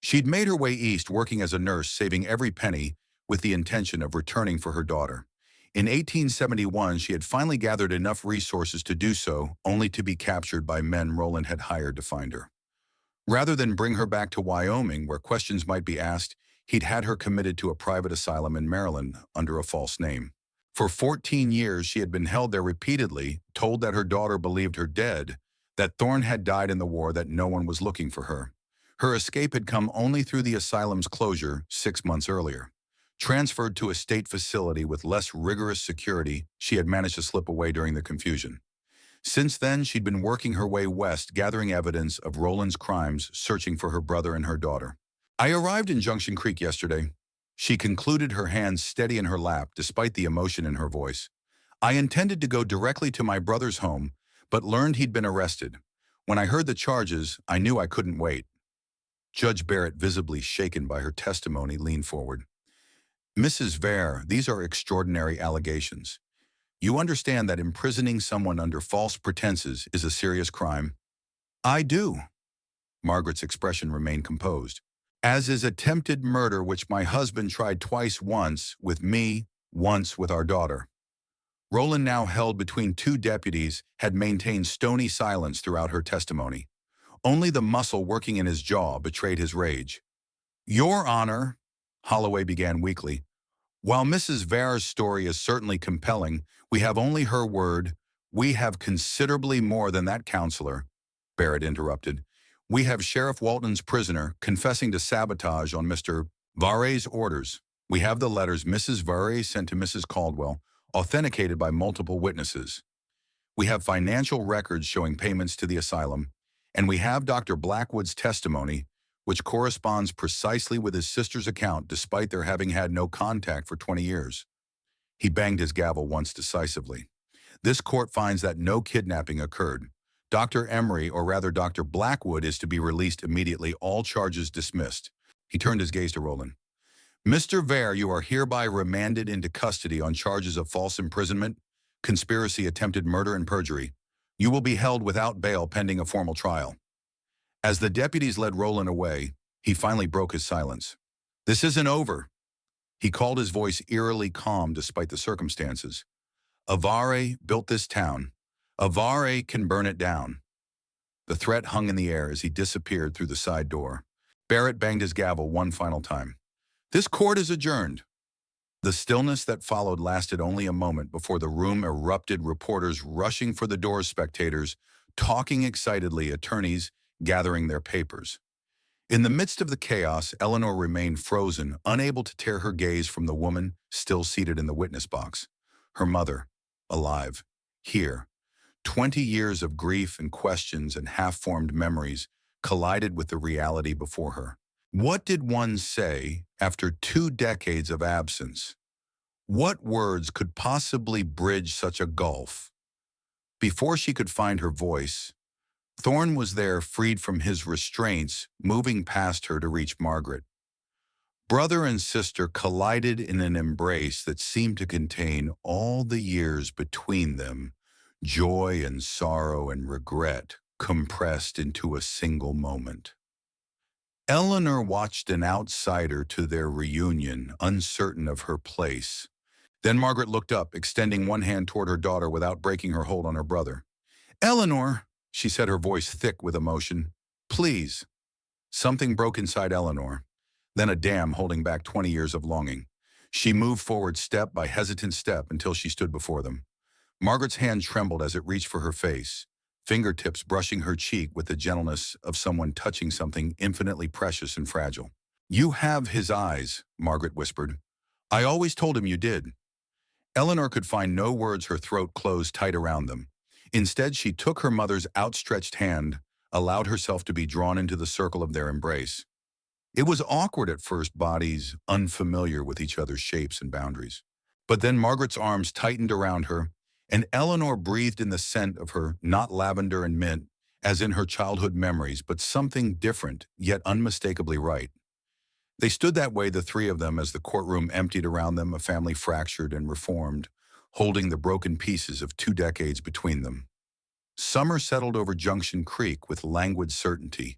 She'd made her way east, working as a nurse, saving every penny with the intention of returning for her daughter. In 1871, she had finally gathered enough resources to do so, only to be captured by men Roland had hired to find her. Rather than bring her back to Wyoming, where questions might be asked, he'd had her committed to a private asylum in Maryland under a false name. For 14 years, she had been held there repeatedly, told that her daughter believed her dead, that Thorne had died in the war, that no one was looking for her. Her escape had come only through the asylum's closure 6 months earlier. Transferred to a state facility with less rigorous security, she had managed to slip away during the confusion. Since then, she'd been working her way west, gathering evidence of Roland's crimes, searching for her brother and her daughter. "I arrived in Junction Creek yesterday," she concluded, her hands steady in her lap despite the emotion in her voice. "I intended to go directly to my brother's home, but learned he'd been arrested. When I heard the charges, I knew I couldn't wait." Judge Barrett, visibly shaken by her testimony, leaned forward. "Mrs. Vare, these are extraordinary allegations. You understand that imprisoning someone under false pretenses is a serious crime?" "I do." Margaret's expression remained composed. "As is attempted murder, which my husband tried twice, once with me, once with our daughter." Roland, now held between 2 deputies, had maintained stony silence throughout her testimony. Only the muscle working in his jaw betrayed his rage. "Your Honor," Holloway began weakly, "while Mrs. Vare's story is certainly compelling, we have only her word." "We have considerably more than that, Counselor," Barrett interrupted. "We have Sheriff Walton's prisoner confessing to sabotage on Mr. Vare's orders. We have the letters Mrs. Vare sent to Mrs. Caldwell, authenticated by multiple witnesses. We have financial records showing payments to the asylum, and we have Dr. Blackwood's testimony, which corresponds precisely with his sister's account despite their having had no contact for 20 years. He banged his gavel once decisively. "This court finds that no kidnapping occurred. Dr. Emery, or rather Dr. Blackwood, is to be released immediately, all charges dismissed." He turned his gaze to Roland. "Mr. Vare, you are hereby remanded into custody on charges of false imprisonment, conspiracy, attempted murder, and perjury. You will be held without bail pending a formal trial." As the deputies led Roland away, he finally broke his silence. "This isn't over." He called, his voice eerily calm despite the circumstances. Avare built this town. Avare can burn it down. The threat hung in the air as he disappeared through the side door. Barrett banged his gavel one final time. This court is adjourned. The stillness that followed lasted only a moment before the room erupted, reporters rushing for the doors, spectators talking excitedly, attorneys gathering their papers. In the midst of the chaos, Eleanor remained frozen, unable to tear her gaze from the woman still seated in the witness box. Her mother, alive, here. 20 years of grief and questions and half-formed memories collided with the reality before her. What did one say after 2 decades of absence? What words could possibly bridge such a gulf? Before she could find her voice, Thorne was there, freed from his restraints, moving past her to reach Margaret. Brother and sister collided in an embrace that seemed to contain all the years between them, joy and sorrow and regret compressed into a single moment. Eleanor watched an outsider to their reunion, uncertain of her place. Then Margaret looked up, extending one hand toward her daughter without breaking her hold on her brother. "Eleanor," she said, her voice thick with emotion, "please." Something broke inside Eleanor, then a dam holding back 20 years of longing. She moved forward step by hesitant step until she stood before them. Margaret's hand trembled as it reached for her face, fingertips brushing her cheek with the gentleness of someone touching something infinitely precious and fragile. "You have his eyes," Margaret whispered. "I always told him you did." Eleanor could find no words, her throat closed tight around them. Instead, she took her mother's outstretched hand, allowed herself to be drawn into the circle of their embrace. It was awkward at first, bodies unfamiliar with each other's shapes and boundaries. But then Margaret's arms tightened around her, and Eleanor breathed in the scent of her, not lavender and mint, as in her childhood memories, but something different, yet unmistakably right. They stood that way, the three of them, as the courtroom emptied around them, a family fractured and reformed, holding the broken pieces of 2 decades between them. Summer settled over Junction Creek with languid certainty,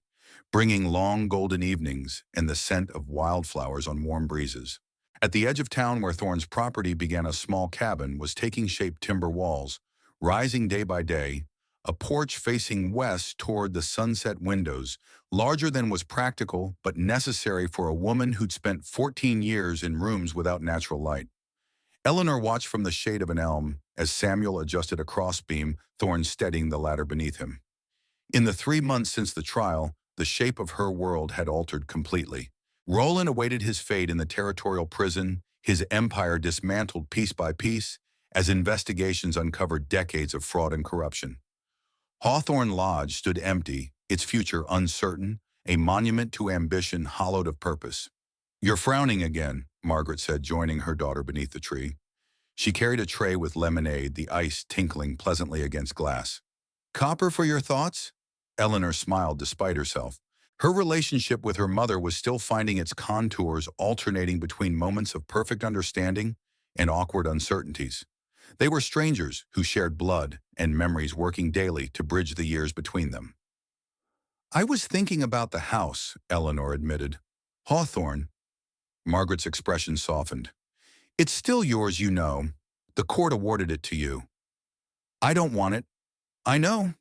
bringing long golden evenings and the scent of wildflowers on warm breezes. At the edge of town where Thorne's property began, a small cabin was taking shape, timber walls, rising day by day, a porch facing west toward the sunset windows, larger than was practical but necessary for a woman who'd spent 14 years in rooms without natural light. Eleanor watched from the shade of an elm as Samuel adjusted a crossbeam, Thorne steadying the ladder beneath him. In the 3 months since the trial, the shape of her world had altered completely. Roland awaited his fate in the territorial prison, his empire dismantled piece by piece as investigations uncovered decades of fraud and corruption. Hawthorne Lodge stood empty, its future uncertain, a monument to ambition hollowed of purpose. "You're frowning again," Margaret said, joining her daughter beneath the tree. She carried a tray with lemonade, the ice tinkling pleasantly against glass. "Copper for your thoughts?" Eleanor smiled despite herself. Her relationship with her mother was still finding its contours, alternating between moments of perfect understanding and awkward uncertainties. They were strangers who shared blood and memories, working daily to bridge the years between them. "I was thinking about the house," Eleanor admitted. "Hawthorne." Margaret's expression softened. "It's still yours, you know. The court awarded it to you." "I don't want it." "I know."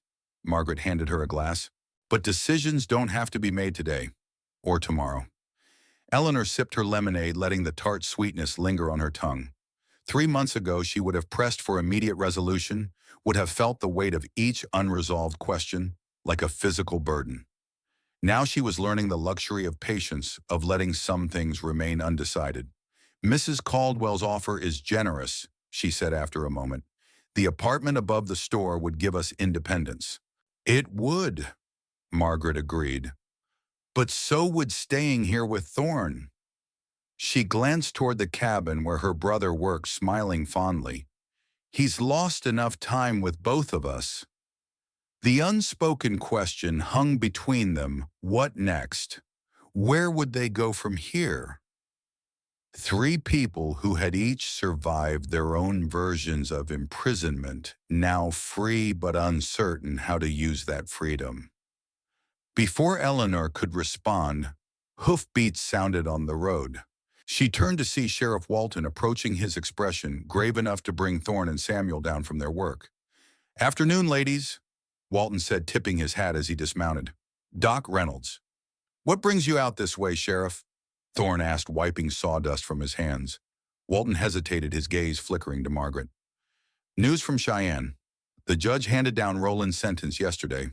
Margaret handed her a glass. "But decisions don't have to be made today or tomorrow." Eleanor sipped her lemonade, letting the tart sweetness linger on her tongue. 3 months ago, she would have pressed for immediate resolution, would have felt the weight of each unresolved question like a physical burden. Now she was learning the luxury of patience, of letting some things remain undecided. "Mrs. Caldwell's offer is generous," she said after a moment. "The apartment above the store would give us independence." "It would," Margaret agreed. "But so would staying here with Thorne." She glanced toward the cabin where her brother worked, smiling fondly. "He's lost enough time with both of us." The unspoken question hung between them. What next? Where would they go from here? 3 people who had each survived their own versions of imprisonment, now free but uncertain how to use that freedom. Before Eleanor could respond, hoofbeats sounded on the road. She turned to see Sheriff Walton approaching, his expression grave enough to bring Thorne and Samuel down from their work. "Afternoon, ladies," Walton said, tipping his hat as he dismounted. "Doc Reynolds." "What brings you out this way, Sheriff?" Thorne asked, wiping sawdust from his hands. Walton hesitated, his gaze flickering to Margaret. "News from Cheyenne. The judge handed down Roland's sentence yesterday."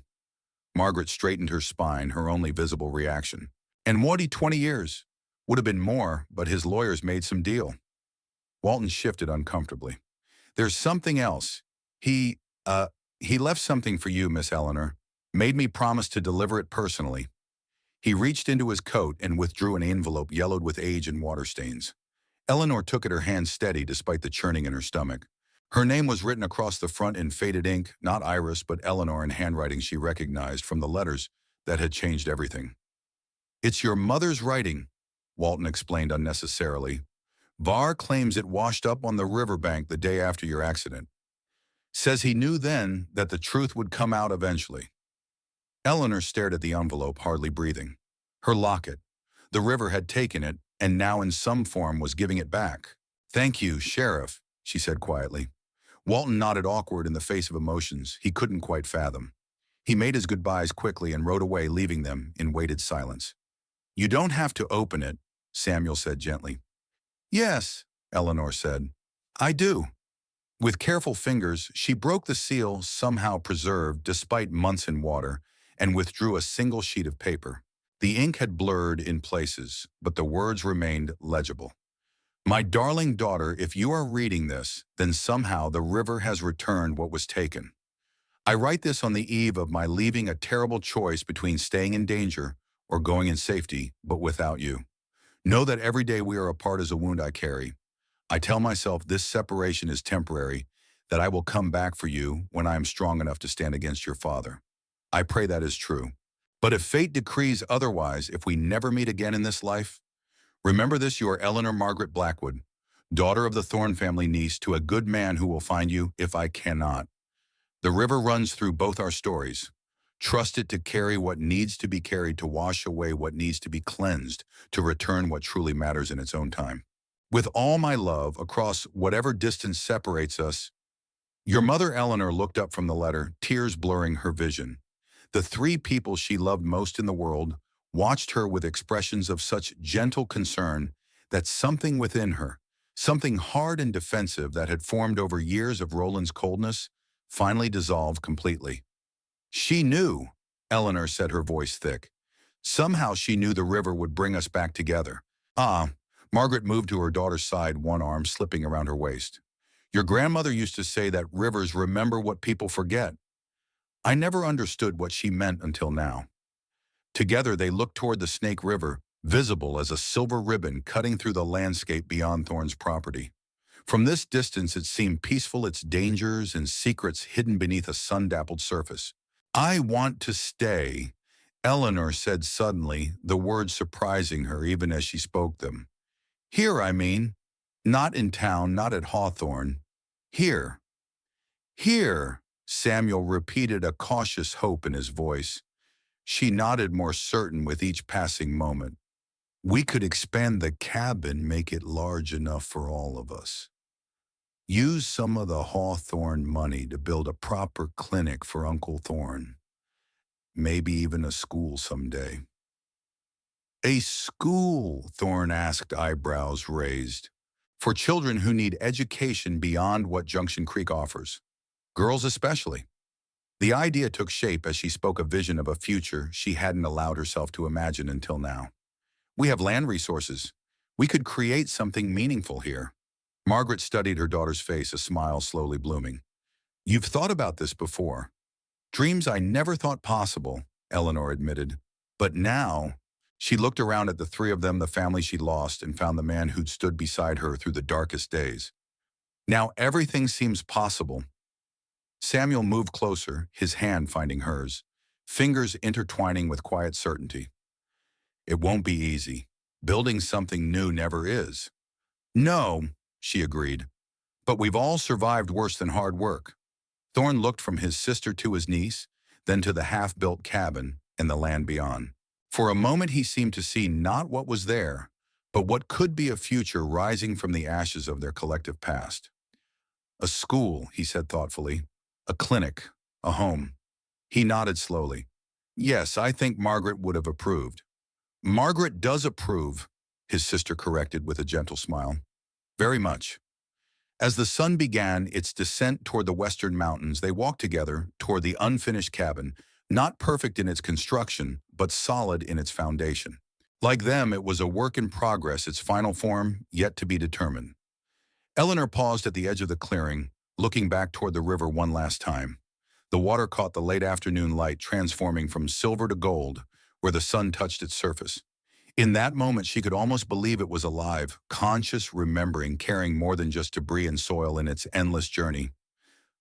Margaret straightened her spine, her only visible reaction. "And what, 20 years? Would have been more, but his lawyers made some deal." Walton shifted uncomfortably. "There's something else. He, he left something for you, Miss Eleanor. Made me promise to deliver it personally." He reached into his coat and withdrew an envelope yellowed with age and water stains. Eleanor took it, her hand steady despite the churning in her stomach. Her name was written across the front in faded ink, not Iris, but Eleanor, in handwriting she recognized from the letters that had changed everything. "It's your mother's writing," Walton explained unnecessarily. "Var claims it washed up on the riverbank the day after your accident. Says he knew then that the truth would come out eventually." Eleanor stared at the envelope, hardly breathing. Her locket. The river had taken it, and now in some form was giving it back. "Thank you, Sheriff," she said quietly. Walton nodded, awkward in the face of emotions he couldn't quite fathom. He made his goodbyes quickly and rode away, leaving them in weighted silence. "You don't have to open it," Samuel said gently. "Yes," Eleanor said. "I do." With careful fingers, she broke the seal, somehow preserved despite months in water, and withdrew a single sheet of paper. The ink had blurred in places, but the words remained legible. "My darling daughter, if you are reading this, then somehow the river has returned what was taken. I write this on the eve of my leaving, a terrible choice between staying in danger or going in safety, but without you. Know that every day we are apart is a wound I carry. I tell myself this separation is temporary, that I will come back for you when I am strong enough to stand against your father. I pray that is true. But if fate decrees otherwise, if we never meet again in this life, remember this: you are Eleanor Margaret Blackwood, daughter of the Thorne family, niece to a good man who will find you if I cannot. The river runs through both our stories. Trust it to carry what needs to be carried, to wash away what needs to be cleansed, to return what truly matters in its own time. With all my love, across whatever distance separates us." Your mother. Eleanor looked up from the letter, tears blurring her vision. The three people she loved most in the world watched her with expressions of such gentle concern that something within her, something hard and defensive that had formed over years of Roland's coldness, finally dissolved completely. "She knew," Eleanor said, her voice thick. "Somehow she knew the river would bring us back together." "Ah." Margaret moved to her daughter's side, one arm slipping around her waist. "Your grandmother used to say that rivers remember what people forget." I never understood what she meant until now. Together they looked toward the Snake River, visible as a silver ribbon cutting through the landscape beyond Thorne's property. From this distance it seemed peaceful, its dangers and secrets hidden beneath a sun-dappled surface. "I want to stay," Eleanor said suddenly, the words surprising her even as she spoke them. "Here, I mean. Not in town, not at Hawthorne. Here." "Here," Samuel repeated, a cautious hope in his voice. She nodded, more certain with each passing moment. "We could expand the cabin, make it large enough for all of us. Use some of the Hawthorne money to build a proper clinic for Uncle Thorne. Maybe even a school someday." "A school?" Thorne asked, eyebrows raised. "For children who need education beyond what Junction Creek offers. Girls especially." The idea took shape as she spoke, a vision of a future she hadn't allowed herself to imagine until now. "We have land resources. We could create something meaningful here." Margaret studied her daughter's face, a smile slowly blooming. "You've thought about this before." "Dreams I never thought possible," Eleanor admitted. "But now," she looked around at the three of them, the family she'd lost, and found the man who'd stood beside her through the darkest days. "Now everything seems possible." Samuel moved closer, his hand finding hers, fingers intertwining with quiet certainty. "It won't be easy. Building something new never is." "No," she agreed. "But we've all survived worse than hard work." Thorne looked from his sister to his niece, then to the half-built cabin and the land beyond. For a moment he seemed to see not what was there, but what could be a future rising from the ashes of their collective past. A school, he said thoughtfully. A clinic. A home. He nodded slowly. Yes, I think Margaret would have approved. Margaret does approve, his sister corrected with a gentle smile. Very much. As the sun began its descent toward the western mountains, they walked together toward the unfinished cabin, not perfect in its construction, but solid in its foundation. Like them, it was a work in progress, its final form yet to be determined. Eleanor paused at the edge of the clearing, looking back toward the river one last time. The water caught the late afternoon light, transforming from silver to gold where the sun touched its surface. In that moment, she could almost believe it was alive, conscious, remembering, carrying more than just debris and soil in its endless journey.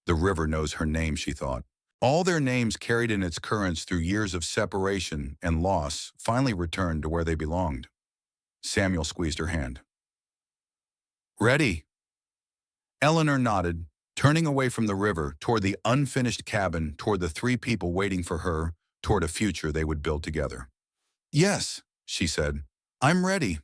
The river knows her name, she thought. All their names carried in its currents through years of separation and loss finally returned to where they belonged. Samuel squeezed her hand. Ready? Eleanor nodded, turning away from the river, toward the unfinished cabin, toward the three people waiting for her, toward a future they would build together. Yes, she said, I'm ready.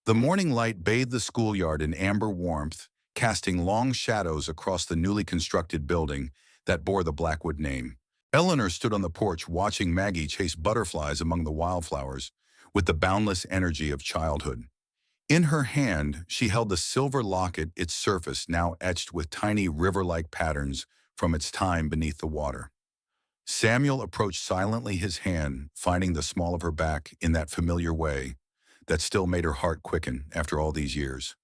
The morning light bathed the schoolyard in amber warmth, casting long shadows across the newly constructed building that bore the Blackwood name. Eleanor stood on the porch watching Maggie chase butterflies among the wildflowers with the boundless energy of childhood. In her hand, she held the silver locket, its surface now etched with tiny river-like patterns from its time beneath the water. Samuel approached silently, his hand finding the small of her back in that familiar way that still made her heart quicken after all these years.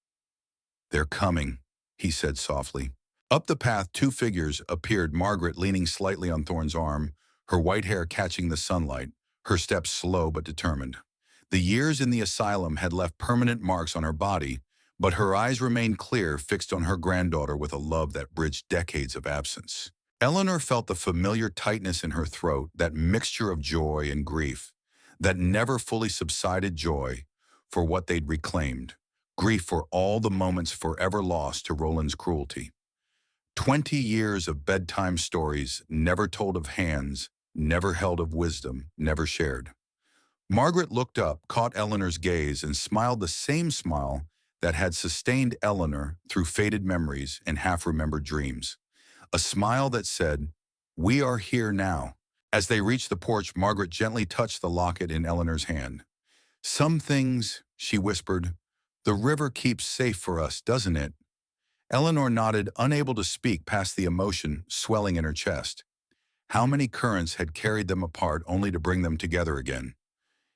They're coming, he said softly. Up the path, two figures appeared, Margaret leaning slightly on Thorne's arm, her white hair catching the sunlight, her steps slow but determined. The years in the asylum had left permanent marks on her body, but her eyes remained clear, fixed on her granddaughter with a love that bridged decades of absence. Eleanor felt the familiar tightness in her throat, that mixture of joy and grief, that never fully subsided joy for what they'd reclaimed, grief for all the moments forever lost to Roland's cruelty. 20 years of bedtime stories, never told of hands, never held of wisdom, never shared. Margaret looked up, caught Eleanor's gaze, and smiled the same smile that had sustained Eleanor through faded memories and half-remembered dreams. A smile that said, "We are here now." As they reached the porch, Margaret gently touched the locket in Eleanor's hand. "Some things," she whispered, "the river keeps safe for us, doesn't it?" Eleanor nodded, unable to speak past the emotion swelling in her chest. How many currents had carried them apart only to bring them together again?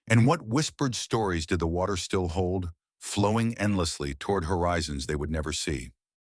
And what whispered stories did the water still hold, flowing endlessly toward horizons they would never see?